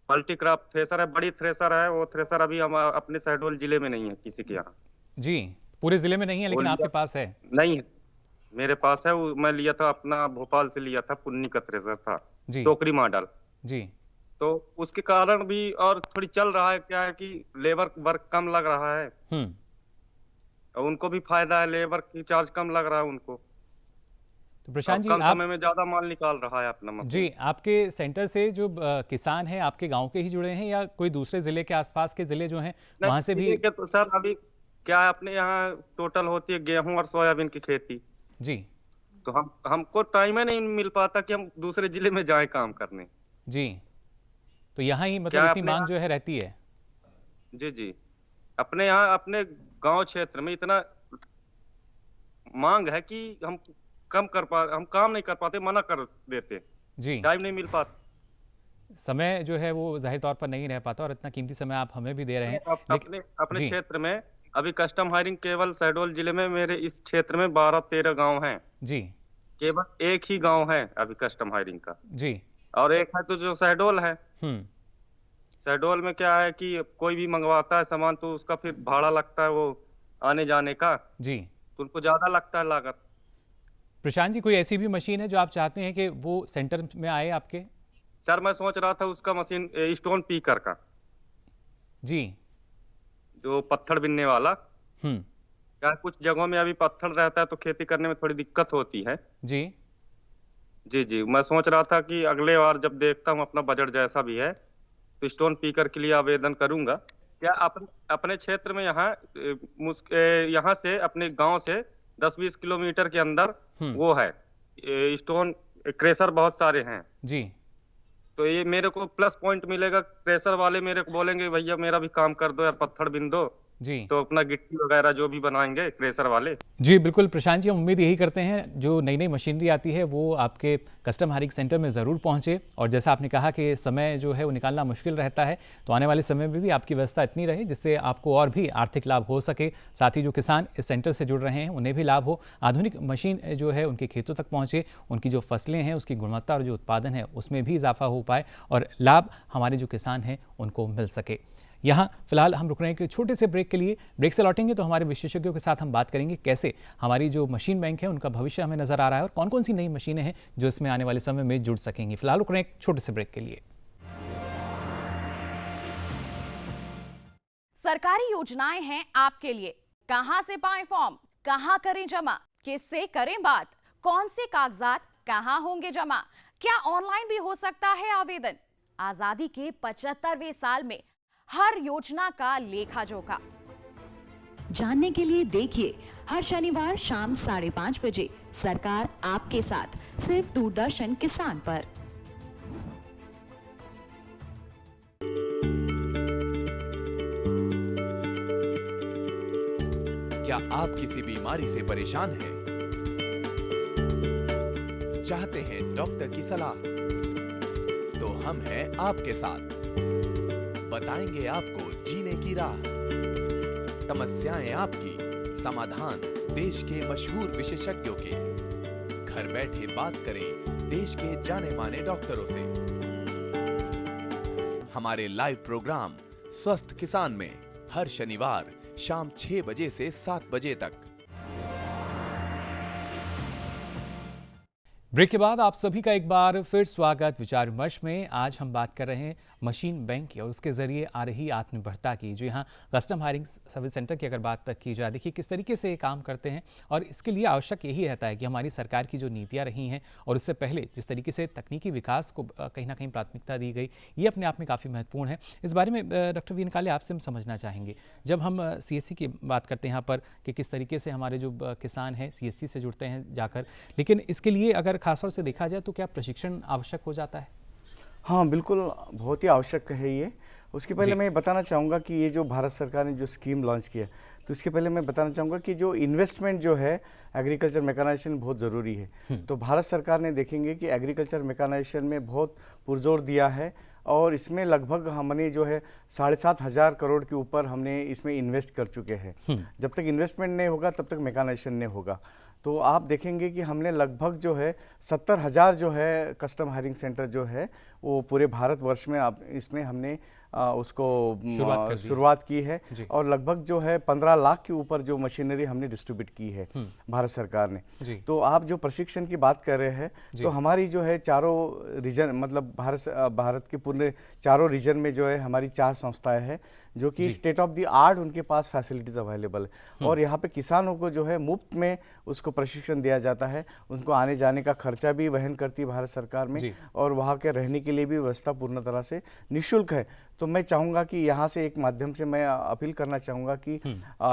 मल्टी क्रॉप थ्रेसर है, बड़ी थ्रेसर है। वो थ्रेसर अभी हम अपने शहडोल जिले में नहीं है किसी के यहाँ। जी, पूरे जिले में नहीं है, लेकिन आपके पास है? नहीं है, मेरे पास है। मैं लिया था अपना, भोपाल से लिया था, पुन्नी का थ्रेसर था जी, टोकरी मॉडल जी। तो उसके कारण भी और थोड़ी चल रहा है, क्या है कि लेबर वर्क कम लग रहा है, और उनको भी फायदा है, लेबर की चार्ज कम लग रहा है उनको। तो प्रशांत जी, कम समय में ज्यादा माल निकाल रहा है अपना मशीन। जी, आपके सेंटर से जो किसान हैं आपके गांव के ही जुड़े हैं, या कोई दूसरे जिले के आसपास के जिले जो हैं वहां से भी? तो सर अभी क्या है, अपने यहाँ टोटल होती है गेहूं और सोयाबीन की खेती जी, तो हमको टाइम ही नहीं मिल पाता कि हम दूसरे जिले में जाए काम करने जी। तो यहाँ ही मतलब इतनी मांग जो है रहती है? जी जी, अपने यहाँ अपने गांव क्षेत्र में इतना मांग है कि हम काम नहीं कर पाते, मना कर देते जी, टाइम नहीं मिल पाता, समय जो है वो जाहिर तौर पर नहीं रह पाता, और इतना कीमती समय आप हमें भी दे रहे हैं। अपने क्षेत्र में अभी कस्टम हायरिंग केवल शहडोल जिले में मेरे इस क्षेत्र में 12-13 गांव हैं जी, केवल एक ही गांव है अभी कस्टम हायरिंग का जी, और एक है तो जो शहडोल है। शहडोल में क्या है कि कोई भी मंगवाता है सामान तो उसका फिर भाड़ा लगता है, वो आने जाने का जी, तो उनको ज्यादा लगता है लागत। प्रशांत जी, कोई ऐसी भी मशीन है जो आप चाहते हैं कि वो सेंटर में आए आपके? सर मैं सोच रहा था उसका मशीन स्टोन पीकर का जी, जो पत्थर बिनने वाला। क्या कुछ जगहों में अभी पत्थर रहता है तो खेती करने में थोड़ी दिक्कत होती है जी जी जी, मैं सोच रहा था कि अगले बार जब देखता हूँ अपना बजट जैसा भी है तो स्टोन पीकर के लिए आवेदन करूंगा। क्या अपने क्षेत्र में यहाँ से अपने गांव से 10-20 किलोमीटर के अंदर वो है स्टोन क्रेशर बहुत सारे हैं जी, तो ये मेरे को प्लस पॉइंट मिलेगा। क्रेशर वाले मेरे को बोलेंगे भैया मेरा भी काम कर दो यार, पत्थर बिन दो जी, तो अपना गिट्टी वगैरह जो भी बनाएंगे क्रेशर वाले। जी बिल्कुल प्रशांत जी, हम उम्मीद यही करते हैं जो नई नई मशीनरी आती है वो आपके कस्टम हायरिंग सेंटर में ज़रूर पहुंचे, और जैसा आपने कहा कि समय जो है वो निकालना मुश्किल रहता है, तो आने वाले समय में भी आपकी व्यवस्था इतनी रहे जिससे आपको और भी आर्थिक लाभ हो सके, साथ ही जो किसान इस सेंटर से जुड़ रहे हैं उन्हें भी लाभ हो, आधुनिक मशीन जो है उनके खेतों तक पहुँचे, उनकी जो फसलें हैं उसकी गुणवत्ता और जो उत्पादन है उसमें भी इजाफा हो पाए, और लाभ हमारे जो किसान हैं उनको मिल सके। यहाँ फिलहाल हम रुक रहे हैं कि छोटे से ब्रेक के लिए। ब्रेक से लौटेंगे तो हमारे विशेषज्ञों के साथ हम बात करेंगे कैसे हमारी जो मशीन बैंक है उनका भविष्य हमें नजर आ रहा है, और कौन कौन सी नई मशीनें हैं जो इसमें आने वाले समय में जुड़ सकेंगी। फिलहाल रुक रहे हैं एक छोटे से ब्रेक के लिए। सरकारी योजनाएं हैं आपके लिए, कहां से पाएं फॉर्म, कहां करें जमा, किससे करें बात, कौन से कागजात कहां होंगे जमा, क्या ऑनलाइन भी हो सकता है आवेदन। आजादी के 75वें साल में हर योजना का लेखा जोखा जानने के लिए देखिए हर शनिवार शाम 5:30 बजे सरकार आपके साथ, सिर्फ दूरदर्शन किसान पर। क्या आप किसी बीमारी से परेशान हैं? चाहते हैं डॉक्टर की सलाह? तो हम हैं आपके साथ। बताएंगे आपको जीने की राह। समस्याएं आपकी, समाधान देश के मशहूर विशेषज्ञों के। घर बैठे बात करें देश के जाने माने डॉक्टरों से। हमारे लाइव प्रोग्राम स्वस्थ किसान में हर शनिवार शाम 6 बजे से 7 बजे तक। ब्रेक के बाद आप सभी का एक बार फिर स्वागत विचार विमर्श में। आज हम बात कर रहे हैं मशीन बैंक की और उसके जरिए आ रही आत्मनिर्भरता की। जो यहाँ कस्टम हायरिंग सर्विस सेंटर की अगर बात की जाए, देखिए किस तरीके से ये काम करते हैं और इसके लिए आवश्यक यही रहता है कि हमारी सरकार की जो नीतियाँ रही हैं और उससे पहले जिस तरीके से तकनीकी विकास को कहीं ना कहीं प्राथमिकता दी गई, ये अपने आप में काफ़ी महत्वपूर्ण है। इस बारे में डॉक्टर वी निकाले आपसे हम समझना चाहेंगे, जब हम CSC की बात करते हैं यहाँ पर कि किस तरीके से हमारे जो किसान हैं CSC से जुड़ते हैं जाकर, लेकिन इसके लिए अगर खासतौर से देखा जाए तो क्या प्रशिक्षण आवश्यक हो जाता है? हाँ बिल्कुल, बहुत ही आवश्यक है ये। उसके पहले मैं बताना चाहूँगा कि ये जो भारत सरकार ने जो स्कीम लॉन्च किया, तो इसके पहले मैं बताना चाहूँगा कि जो इन्वेस्टमेंट जो है एग्रीकल्चर मैकेनाइजेशन बहुत ज़रूरी है। तो भारत सरकार ने देखेंगे कि एग्रीकल्चर मैकेनाइजेशन में बहुत पुरजोर दिया है और इसमें लगभग हमने जो है 7,500 करोड़ के ऊपर हमने इसमें इन्वेस्ट कर चुके हैं। जब तक इन्वेस्टमेंट नहीं होगा तब तक मैकेनाइजेशन नहीं होगा। तो आप देखेंगे कि हमने लगभग जो है 70,000 जो है कस्टम हायरिंग सेंटर जो है वो पूरे भारतवर्ष में इसमें हमने उसको शुरुआत की है और लगभग जो है 15 लाख के ऊपर जो मशीनरी हमने डिस्ट्रीब्यूट की है भारत सरकार ने। तो आप जो प्रशिक्षण की बात कर रहे हैं, तो हमारी जो है चारों रीजन, मतलब भारत के पूरे चारों रीजन में जो है हमारी 4 संस्थाएं हैं जो कि स्टेट ऑफ द आर्ट उनके पास फैसिलिटीज अवेलेबल है और यहाँ पे किसानों को जो है मुफ्त में उसको प्रशिक्षण दिया जाता है। उनको आने जाने का खर्चा भी वहन करती है भारत सरकार में और वहाँ के रहने के लिए भी व्यवस्था पूर्ण तरह से निःशुल्क है। तो मैं चाहूँगा कि यहाँ से एक माध्यम से मैं अपील करना चाहूँगा कि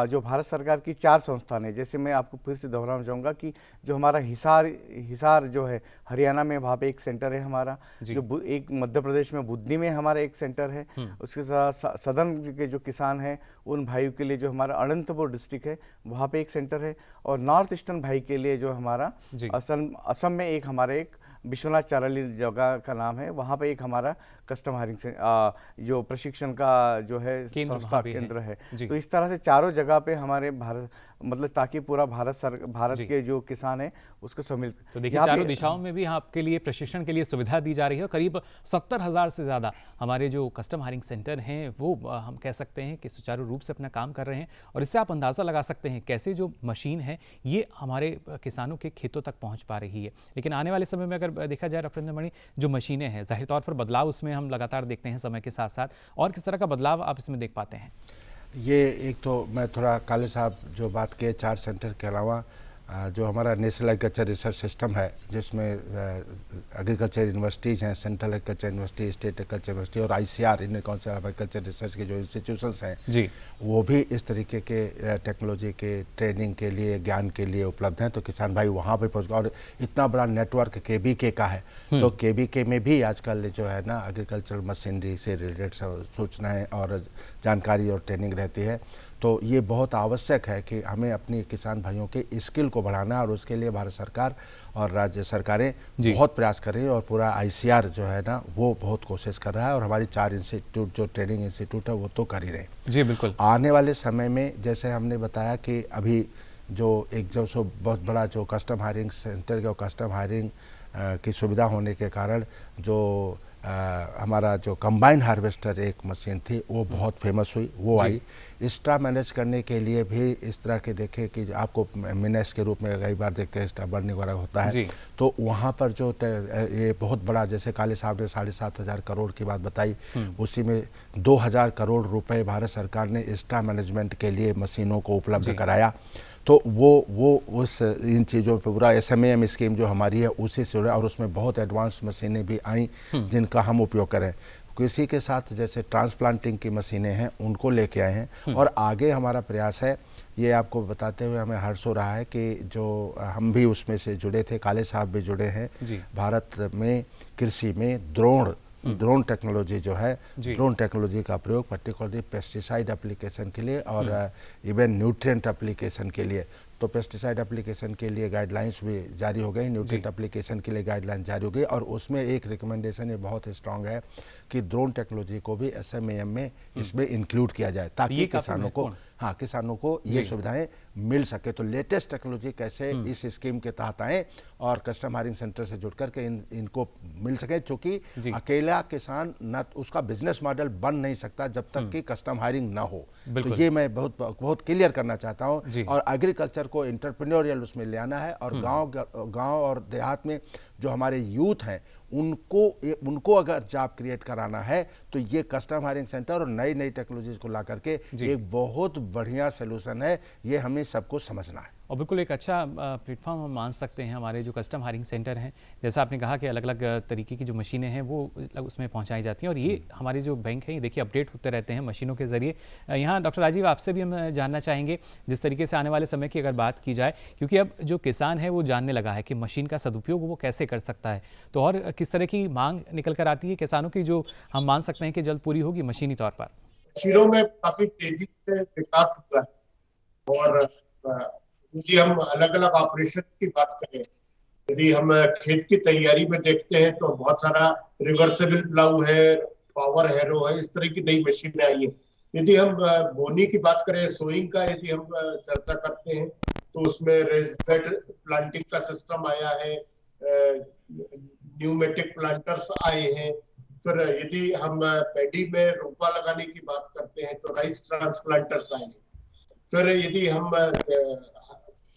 जो भारत सरकार की 4 संस्थान है, जैसे मैं आपको फिर से दोहराना चाहूँगा कि जो हमारा हिसार जो है हरियाणा में, वहाँ पे एक सेंटर है हमारा, जो एक मध्य प्रदेश में बुद्धनी में हमारा एक सेंटर है। उसके साथ सदन के जो किसान हैं उन भाइयों के लिए जो हमारा अनंतपुर डिस्ट्रिक्ट है वहाँ पे एक सेंटर है और नॉर्थ ईस्टर्न भाई के लिए जो हमारा असम में एक हमारे एक विश्वनाथ चाराली जगह का नाम है, वहाँ पे एक हमारा कस्टम हायरिंग से जो प्रशिक्षण का जो है संस्था केंद्र है। तो इस तरह से चारों जगह पे हमारे भारत, मतलब ताकि पूरा भारत के जो किसान है उसको सम्मिलित। तो देखिए चारों दिशाओं में भी आपके लिए प्रशिक्षण के लिए सुविधा दी जा रही है। करीब 70,000 से ज़्यादा हमारे जो कस्टम हायरिंग सेंटर हैं वो हम कह सकते हैं कि सुचारू रूप से अपना काम कर रहे हैं और इससे आप अंदाज़ा लगा सकते हैं कैसे जो मशीन है ये हमारे किसानों के खेतों तक पहुँच पा रही है। लेकिन आने वाले समय में अगर देखा जाए डॉक्टर इंद्रमणि, जो मशीनें हैं जाहिर तौर पर बदलाव उसमें हम लगातार देखते हैं समय के साथ साथ, और किस तरह का बदलाव आप इसमें देख पाते हैं? ये एक तो मैं थोड़ा काले साहब जो बात किए 4 सेंटर के अलावा जो हमारा नेशनल एग्रीकल्चर रिसर्च सिस्टम है जिसमें एग्रीकल्चर यूनिवर्सिटीज़ हैं, central agriculture university, state agriculture university और ICR, Indian council of agriculture research के जो इंस्टीट्यूशंस हैं वो भी इस तरीके के टेक्नोलॉजी के ट्रेनिंग के लिए, ज्ञान के लिए उपलब्ध हैं। तो किसान भाई वहाँ पर पहुँच गए और इतना बड़ा नेटवर्क KBK का है, तो KBK में भी आजकल जो है ना एग्रीकल्चर मशीनरी से रिलेटेड सूचनाएँ और जानकारी और ट्रेनिंग रहती है। तो ये बहुत आवश्यक है कि हमें अपनी किसान भाइयों के स्किल को बढ़ाना और उसके लिए भारत सरकार और राज्य सरकारें बहुत प्रयास कर रही है और पूरा ICR जो है ना वो बहुत कोशिश कर रहा है और हमारी 4 इंस्टीट्यूट जो ट्रेनिंग इंस्टीट्यूट है वो तो कर ही रहे हैं। जी बिल्कुल। आने वाले समय में जैसे हमने बताया कि अभी जो एक जो सो बहुत बड़ा जो कस्टम हायरिंग सेंटर का कस्टम हायरिंग की सुविधा होने के कारण जो हमारा जो कंबाइन हार्वेस्टर एक मशीन थी वो बहुत फेमस हुई, वो आई। एक्स्ट्रा मैनेज करने के लिए भी इस तरह के देखें कि आपको मिनेस के रूप में कई बार देखते हैं एक्स्ट्रा बर्निंग वगैरह होता है, तो वहाँ पर जो ये बहुत बड़ा, जैसे काले साहब ने 7,500 करोड़ की बात बताई, उसी में 2,000 करोड़ रुपए भारत सरकार ने एक्स्ट्रा मैनेजमेंट के लिए मशीनों को उपलब्ध कराया। तो वो उस इन चीज़ों पर पूरा SMAM स्कीम जो हमारी है उसी से जुड़ा और उसमें बहुत एडवांस मशीनें भी आई जिनका हम उपयोग करें। किसी के साथ जैसे ट्रांसप्लांटिंग की मशीनें हैं उनको लेके आए हैं और आगे हमारा प्रयास है, ये आपको बताते हुए हमें हर्ष हो रहा है कि जो हम भी उसमें से जुड़े थे, काले साहब भी जुड़े हैं। भारत में कृषि में ड्रोन ड्रोन टेक्नोलॉजी जो है, ड्रोन टेक्नोलॉजी का प्रयोग पर्टिकुलरली पेस्टिसाइड एप्लीकेशन के लिए और इवन न्यूट्रिएंट एप्लीकेशन के लिए। तो पेस्टिसाइड एप्लीकेशन के लिए गाइडलाइंस भी जारी हो गई, न्यूट्रिएंट एप्लीकेशन के लिए गाइडलाइन जारी हो गई, और उसमें एक रिकमेंडेशन ये बहुत स्ट्रांग है कि ड्रोन टेक्नोलॉजी को भी SMAM में इसमें इंक्लूड किया जाए, ताकि किसानों को ये सुविधाएं मिल सके। तो लेटेस्ट टेक्नोलॉजी कैसे इस स्कीम के तहत आए और कस्टम हायरिंग सेंटर से जुड़ करके इनको मिल सके, क्योंकि अकेला किसान न उसका बिजनेस मॉडल बन नहीं सकता जब तक कि कस्टम हायरिंग ना हो। तो ये मैं बहुत क्लियर करना चाहता हूँ। और एग्रीकल्चर को एंटरप्रेन्योरियल उसमें ले आना है, और गांव और देहात में जो हमारे यूथ हैं उनको अगर जॉब क्रिएट कराना है तो ये कस्टम हायरिंग सेंटर और नई टेक्नोलॉजीज को ला करके एक बहुत बढ़िया सोल्यूशन है, ये हमें सबको समझना है। और बिल्कुल एक अच्छा प्लेटफॉर्म हम मान सकते हैं हमारे जो कस्टम हायरिंग सेंटर हैं। जैसा आपने कहा कि अलग अलग तरीके की जो मशीनें हैं वो उसमें पहुंचाई जाती हैं, और ये हमारे जो बैंक हैं ये देखिए अपडेट होते रहते हैं मशीनों के ज़रिए। यहाँ डॉक्टर राजीव, आपसे भी हम जानना चाहेंगे जिस तरीके से आने वाले समय की अगर बात की जाए, क्योंकि अब जो किसान है वो जानने लगा है कि मशीन का सदुपयोग वो कैसे कर सकता है, तो और किस तरह की मांग निकल कर आती है किसानों की, जो हम मान सकते हैं कि जल्द पूरी होगी मशीनी तौर पर? मशीनों में काफी तेजी से विकास हुआ है, और यदि हम अलग अलग ऑपरेशन की बात करें, यदि हम खेत की तैयारी में देखते हैं तो बहुत सारा रिवर्सेबल प्लाऊ है, पावर हैरो है, इस तरह की नई मशीनें आई है। यदि हम बोनी की बात करें, सोइंग का यदि हम चर्चा करते हैं तो उसमें रेज्ड बेड प्लांटिंग का सिस्टम आया है, न्यूमेटिक प्लांटर्स आए हैं। फिर यदि हम पैडी में रोपा लगाने की बात करते हैं तो राइस ट्रांसप्लांटर्स आए हैं। फिर यदि हम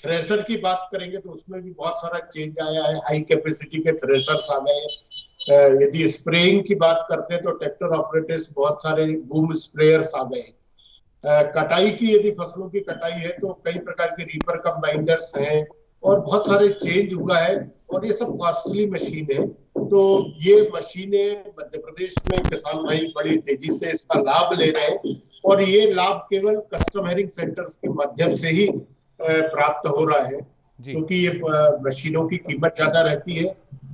थ्रेशर की बात करेंगे तो उसमें भी बहुत सारा चेंज आया है, हाई कैपेसिटी के थ्रेशर्स आ गए हैं। यदि स्प्रेइंग की बात करते हैं तो ट्रैक्टर ऑपरेटर्स बहुत सारे बूम स्प्रेयर्स आ गए हैं। कटाई की यदि फसलों की कटाई है तो कई प्रकार के रीपर कंबाइंडर्स हैं, और बहुत सारे चेंज हुआ है, और ये सब कॉस्टली मशीन है। तो ये मशीनें मध्य प्रदेश में किसान भाई बड़ी तेजी से इसका लाभ ले रहे हैं, और ये लाभ केवल कस्टम हायरिंग सेंटर्स के माध्यम से ही प्राप्त हो रहा है, क्योंकि ये मशीनों की कीमत ज्यादा रहती है।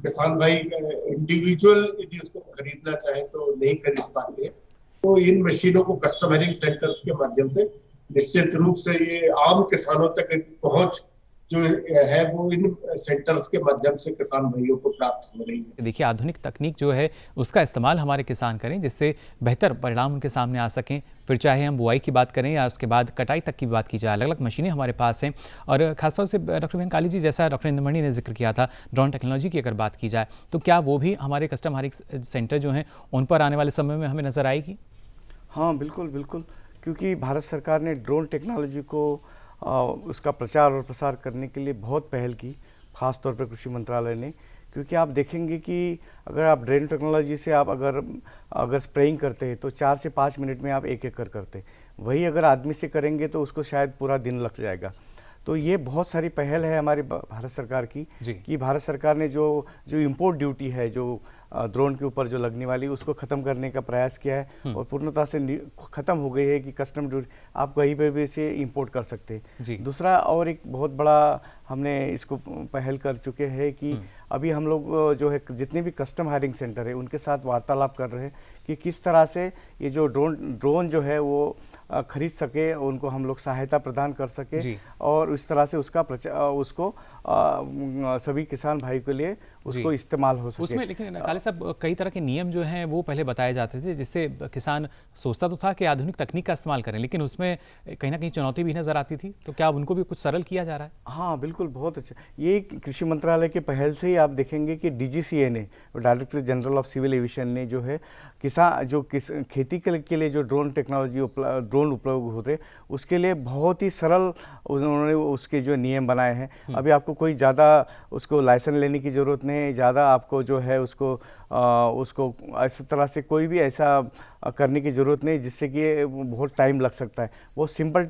किसान भाई इंडिविजुअल यदि उसको खरीदना चाहे तो नहीं खरीद पाते, तो इन मशीनों को कस्टम हायरिंग सेंटर्स के माध्यम से निश्चित रूप से ये आम किसानों तक पहुंच जो है वो इन सेंटर्स के माध्यम से किसान भाइयों को प्राप्त हो रही है। देखिए आधुनिक तकनीक जो है उसका इस्तेमाल हमारे किसान करें, जिससे बेहतर परिणाम उनके सामने आ सकें। फिर चाहे हम बुआई की बात करें या उसके बाद कटाई तक की बात की जाए, अलग अलग मशीनें हमारे पास हैं। और खासतौर से डॉक्टर वेन काली जी, जैसा डॉक्टर इंद्रमणि ने जिक्र किया था, ड्रोन टेक्नोलॉजी की अगर बात की जाए तो क्या वो भी हमारे कस्टम हायरिंग सेंटर जो हैं उन पर आने वाले समय में हमें नजर आएगी? हाँ बिल्कुल बिल्कुल, क्योंकि भारत सरकार ने ड्रोन टेक्नोलॉजी को उसका प्रचार और प्रसार करने के लिए बहुत पहल की, खास तौर पर कृषि मंत्रालय ने। क्योंकि आप देखेंगे कि अगर आप ड्रोन टेक्नोलॉजी से आप अगर स्प्रेइंग करते हैं तो 4 से 5 मिनट में आप 1 एकड़ करते, वही अगर आदमी से करेंगे तो उसको शायद पूरा दिन लग जाएगा। तो ये बहुत सारी पहल है हमारी भारत सरकार की, कि भारत सरकार ने जो इंपोर्ट ड्यूटी है, जो ड्रोन के ऊपर जो लगने वाली, उसको ख़त्म करने का प्रयास किया है, और पूर्णतः से ख़त्म हो गई है कि कस्टम ड्यूटी आप कहीं पर भी इसे इंपोर्ट कर सकते हैं। दूसरा और एक बहुत बड़ा हमने इसको पहल कर चुके हैं कि अभी हम लोग जो है जितने भी कस्टम हायरिंग सेंटर है उनके साथ वार्तालाप कर रहे हैं कि किस तरह से ये जो ड्रोन जो है वो खरीद सके, उनको हम लोग सहायता प्रदान कर सके, और इस तरह से उसको सभी किसान भाई के लिए उसको इस्तेमाल हो सके। उसमें लेकिन काले साहब कई तरह के नियम जो हैं वो पहले बताए जाते थे, जिससे किसान सोचता तो था कि आधुनिक तकनीक का इस्तेमाल करें, लेकिन उसमें कहीं ना कहीं चुनौती भी नजर आती थी। तो क्या अब उनको भी कुछ सरल किया जा रहा है? हाँ बिल्कुल, बहुत अच्छा। ये कृषि मंत्रालय के पहल से ही आप देखेंगे कि DGCA ने, director general of civil aviation ने जो है खेती के लिए जो ड्रोन टेक्नोलॉजी ड्रोन उपयोग होते उसके लिए बहुत ही सरल उन्होंने उसके जो नियम बनाए हैं। अभी आपको कोई ज़्यादा उसको लाइसेंस लेने की ज़रूरत नहीं है, ज़्यादा आपको जो है उसको इस तरह से कोई भी ऐसा करने की ज़रूरत नहीं जिससे कि बहुत टाइम लग सकता है। वो सिंपल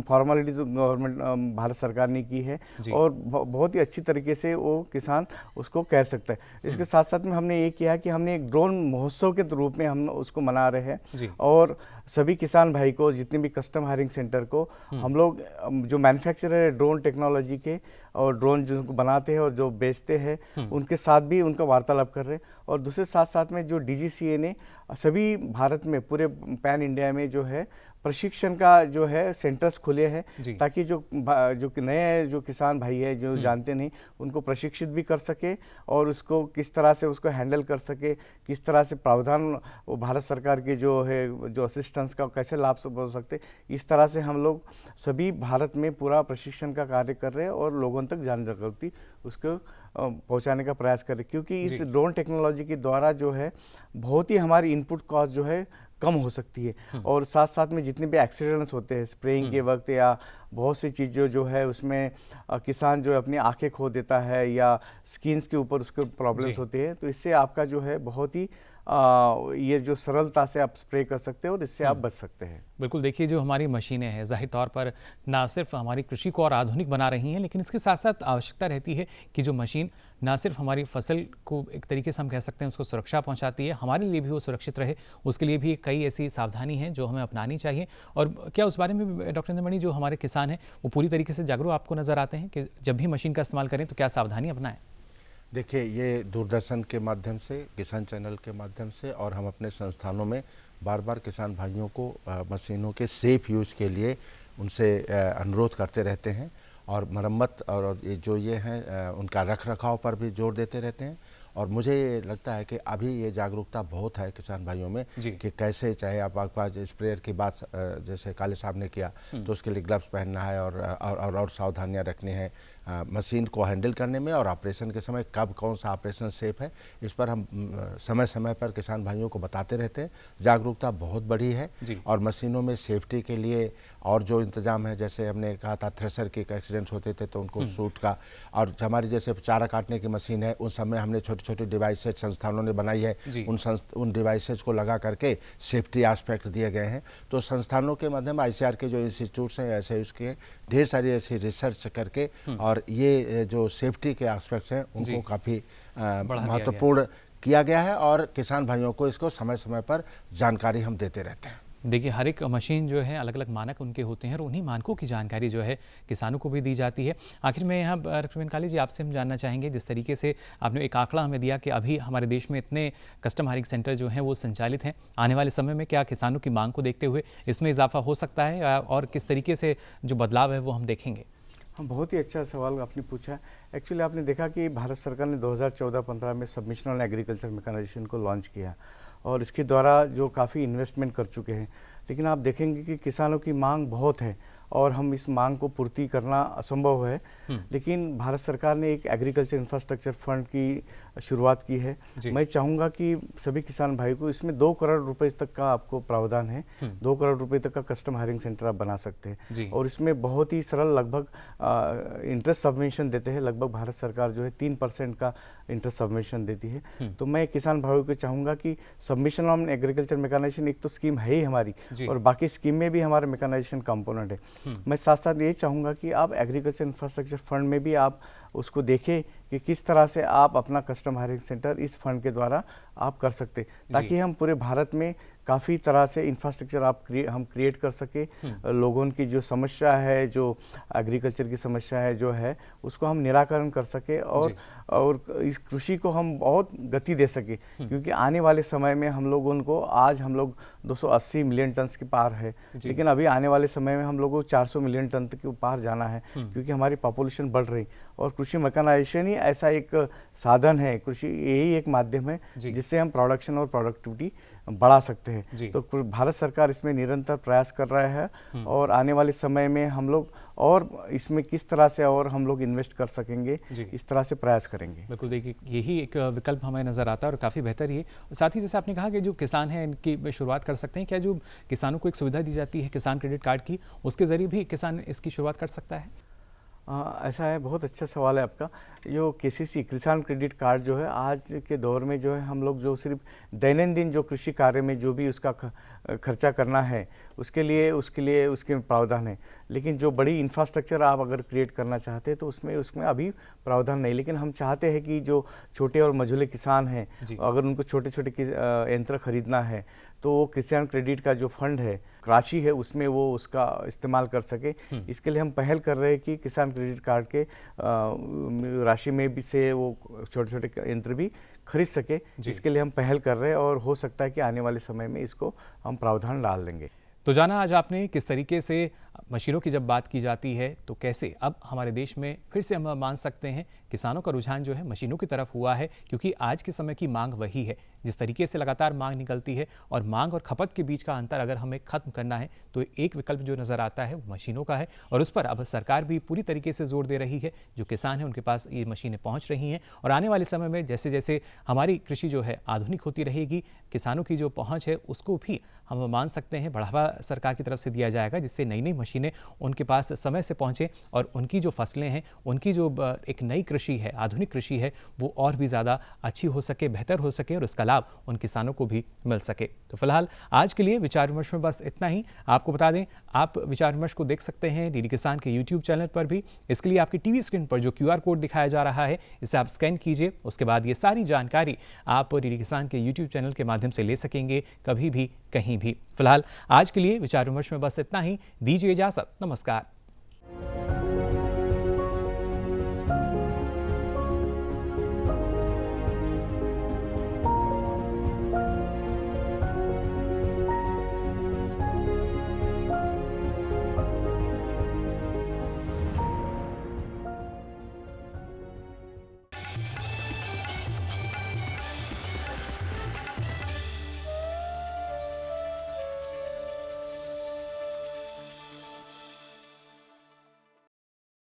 फॉर्मेलिटीज गवर्नमेंट भारत सरकार ने की है, और बहुत ही अच्छी तरीके से वो किसान उसको कर सकता है। इसके साथ साथ में हमने ये किया कि हमने एक ड्रोन महोत्सव के रूप में हम उसको मना रहे हैं, और सभी किसान भाई को, जितने भी कस्टम हायरिंग सेंटर को हम लोग जो मैन्युफैक्चरर है ड्रोन टेक्नोलॉजी के और ड्रोन जो बनाते हैं और जो बेचते हैं उनके साथ भी उनका वार्तालाप कर रहे हैं, और दूसरे साथ साथ में जो DGCA ने सभी भारत में पूरे पैन इंडिया में जो है प्रशिक्षण का जो है सेंटर्स खुले हैं, ताकि जो नए जो किसान भाई है जो जानते नहीं उनको प्रशिक्षित भी कर सके और उसको किस तरह से उसको हैंडल कर सके, किस तरह से प्रावधान वो भारत सरकार के जो है जो असिस्टेंस का कैसे लाभ हो सकते, इस तरह से हम लोग सभी भारत में पूरा प्रशिक्षण का कार्य कर रहे हैं और लोगों तक जान जागृति उसको पहुंचाने का प्रयास कर रहे हैं, क्योंकि इस ड्रोन टेक्नोलॉजी के द्वारा जो है बहुत ही हमारी इनपुट कॉस्ट जो है कम हो सकती है और साथ साथ में जितने भी एक्सीडेंट्स होते हैं स्प्रेइंग के वक्त या बहुत सी चीज़ें जो है उसमें किसान जो अपनी आंखें खो देता है या स्किन्स के ऊपर उसके प्रॉब्लम्स होते हैं, तो इससे आपका जो है बहुत ही ये जो सरलता से आप स्प्रे कर सकते हो और इससे आप बच सकते हैं। बिल्कुल, देखिए जो हमारी मशीनें हैं ज़ाहिर तौर पर ना सिर्फ हमारी कृषि को और आधुनिक बना रही हैं, लेकिन इसके साथ साथ आवश्यकता रहती है कि जो मशीन ना सिर्फ हमारी फसल को एक तरीके से हम कह सकते हैं उसको सुरक्षा पहुंचाती है, हमारे लिए भी वो सुरक्षित रहे, उसके लिए भी कई ऐसी सावधानी हैं जो हमें अपनानी चाहिए। और क्या उस बारे में डॉक्टर इंद्रमणि जो हमारे किसान हैं वो पूरी तरीके से जागरूक आपको नज़र आते हैं कि जब भी मशीन का इस्तेमाल करें तो क्या सावधानी अपनाएं? देखिए, ये दूरदर्शन के माध्यम से, किसान चैनल के माध्यम से और हम अपने संस्थानों में बार बार किसान भाइयों को मशीनों के सेफ यूज के लिए उनसे अनुरोध करते रहते हैं और मरम्मत और जो ये हैं उनका रख रखाव पर भी जोर देते रहते हैं। और मुझे ये लगता है कि अभी ये जागरूकता बहुत है किसान भाइयों में कि कैसे, चाहे आपके पास स्प्रेयर की बात जैसे काले साहब ने किया तो उसके लिए ग्लव्स पहनना है और सावधानियां रखनी है मशीन को हैंडल करने में और ऑपरेशन के समय कब कौन सा ऑपरेशन सेफ है, इस पर हम समय समय पर किसान भाइयों को बताते रहते हैं। जागरूकता बहुत बड़ी है और मशीनों में सेफ्टी के लिए और जो इंतजाम है, जैसे हमने कहा था थ्रेशर के एक्सीडेंट्स होते थे तो उनको सूट का, और हमारी जैसे चारा काटने की मशीन है उस समय हमने छोटी छोटी डिवाइसेज संस्थानों ने बनाई है, उन डिवाइसेज को लगा करके सेफ्टी एस्पेक्ट दिए गए हैं। तो संस्थानों के माध्यम ICAR के जो इंस्टीट्यूट्स हैं ऐसे उसके ढेर सारी ऐसी रिसर्च करके और ये जो सेफ्टी के एस्पेक्ट्स हैं उनको काफ़ी महत्वपूर्ण किया गया है और किसान भाइयों को इसको समय समय पर जानकारी हम देते रहते हैं। देखिए, हर एक मशीन जो है अलग अलग मानक उनके होते हैं और उन्हीं मानकों की जानकारी जो है किसानों को भी दी जाती है। आखिर में यहाँ डॉक्टर काली जी आपसे हम जानना चाहेंगे, जिस तरीके से आपने एक आंकड़ा हमें दिया कि अभी हमारे देश में इतने कस्टम हायरिंग सेंटर जो हैं वो संचालित हैं, आने वाले समय में क्या किसानों की मांग को देखते हुए इसमें इजाफा हो सकता है और किस तरीके से जो बदलाव है वो हम देखेंगे? हाँ, बहुत ही अच्छा सवाल आपने पूछा। एक्चुअली आपने देखा कि भारत सरकार ने 2014-15 में सबमिशन ऑन एग्रीकल्चर मैकेनाइजेशन को लॉन्च किया और इसके द्वारा जो काफ़ी इन्वेस्टमेंट कर चुके हैं, लेकिन आप देखेंगे कि किसानों की मांग बहुत है और हम इस मांग को पूर्ति करना असंभव है। लेकिन भारत सरकार ने एक एग्रीकल्चर इंफ्रास्ट्रक्चर फंड की शुरुआत की है। मैं चाहूँगा कि सभी किसान भाई को इसमें 2 करोड़ रुपए तक का आपको प्रावधान है, 2 करोड़ रुपए तक का कस्टम हायरिंग सेंटर आप बना सकते हैं और इसमें बहुत ही सरल लगभग इंटरेस्ट सबवेंशन देते हैं। लगभग भारत सरकार जो है 3% का इंटरेस्ट सबवेंशन देती है। तो मैं किसान भाइयों को चाहूँगा कि सबमिशन ऑन एग्रीकल्चर मैकेनाइजेशन एक तो स्कीम है ही हमारी और बाकी स्कीम में भी हमारा मैकेनाइजेशन कंपोनेंट है। मैं साथ साथ ये चाहूँगा कि आप एग्रीकल्चर इंफ्रास्ट्रक्चर फंड में भी आप उसको देखें कि किस तरह से आप अपना कस्टम हायरिंग सेंटर इस फंड के द्वारा आप कर सकते, ताकि हम पूरे भारत में काफ़ी तरह से इंफ्रास्ट्रक्चर हम क्रिएट कर सके। लोगों की जो समस्या है, जो एग्रीकल्चर की समस्या है जो है, उसको हम निराकरण कर सके और इस कृषि को हम बहुत गति दे सके, क्योंकि आने वाले समय में हम लोगों को, आज हम लोग 280 मिलियन टन के पार है, लेकिन अभी आने वाले समय में हम लोगों को 400 मिलियन टन के पार जाना है, क्योंकि हमारी पॉपुलेशन बढ़ रही और कृषि मैकेनाइजेशन ही ऐसा एक साधन है, कृषि यही एक माध्यम है जिससे हम प्रोडक्शन और प्रोडक्टिविटी बढ़ा सकते हैं। तो भारत सरकार इसमें निरंतर प्रयास कर रहा है और आने वाले समय में हम लोग और इसमें किस तरह से और हम लोग इन्वेस्ट कर सकेंगे, इस तरह से प्रयास करेंगे। बिल्कुल, देखिए यही एक विकल्प हमें नज़र आता है और काफ़ी बेहतर ये। साथ ही जैसे आपने कहा कि जो किसान हैं इनकी शुरुआत कर सकते हैं, क्या जो किसानों को एक सुविधा दी जाती है किसान क्रेडिट कार्ड की, उसके ज़रिए भी किसान इसकी शुरुआत कर सकता है? ऐसा है, बहुत अच्छा सवाल है आपका। जो KCC किसान क्रेडिट कार्ड जो है आज के दौर में जो है हम लोग जो सिर्फ दैनंदिन जो कृषि कार्य में जो भी उसका खर्चा करना है उसके लिए उसके प्रावधान है। लेकिन जो बड़ी इंफ्रास्ट्रक्चर आप अगर क्रिएट करना चाहते हैं तो उसमें अभी प्रावधान नहीं। लेकिन हम चाहते हैं कि जो छोटे और मझोले किसान हैं, अगर उनको छोटे छोटे यंत्र खरीदना है तो वो किसान क्रेडिट का जो फंड है, राशि है, उसमें वो उसका इस्तेमाल कर सके। इसके लिए हम पहल कर रहे हैं कि किसान क्रेडिट कार्ड के राशि में भी से वो छोटे छोटे यंत्र भी खरीद सके। इसके लिए हम पहल कर रहे हैं और हो सकता है कि आने वाले समय में इसको हम प्रावधान डाल देंगे। तो जाना आज आपने किस तरीके से मशीनों की जब बात की जाती है तो कैसे अब हमारे देश में फिर से हम मान सकते हैं किसानों का रुझान जो है मशीनों की तरफ हुआ है, क्योंकि आज के समय की मांग वही है। जिस तरीके से लगातार मांग निकलती है और मांग और खपत के बीच का अंतर अगर हमें खत्म करना है तो एक विकल्प जो नजर आता है वो मशीनों का है, और उस पर अब सरकार भी पूरी तरीके से जोर दे रही है। जो किसान हैं उनके पास ये मशीनें पहुंच रही हैं और आने वाले समय में जैसे जैसे हमारी कृषि जो है आधुनिक होती रहेगी, किसानों की जो पहुंच है उसको भी हम मान सकते हैं बढ़ावा सरकार की तरफ से दिया जाएगा, जिससे नई नई मशीनें उनके पास समय से पहुंचे और उनकी जो फसलें हैं, उनकी जो एक नई कृषि है, आधुनिक कृषि है, वो और भी ज़्यादा अच्छी हो सके, बेहतर हो सके और उसका लाभ उन किसानों को भी मिल सके। तो फिलहाल आज के लिए विचार विमर्श में बस इतना ही। आपको बता दें आप विचार विमर्श को देख सकते हैं डीडी किसान के यूट्यूब चैनल पर भी। इसके लिए आपकी टीवी स्क्रीन पर जो QR कोड दिखाया जा रहा है इसे आप स्कैन कीजिए। उसके बाद ये सारी जानकारी आप डीडी किसान के यूट्यूब चैनल के माध्यम से ले सकेंगे कभी भी कहीं भी। फिलहाल आज के लिए विचार विमर्श में बस इतना ही। दीजिए इजाजत, नमस्कार।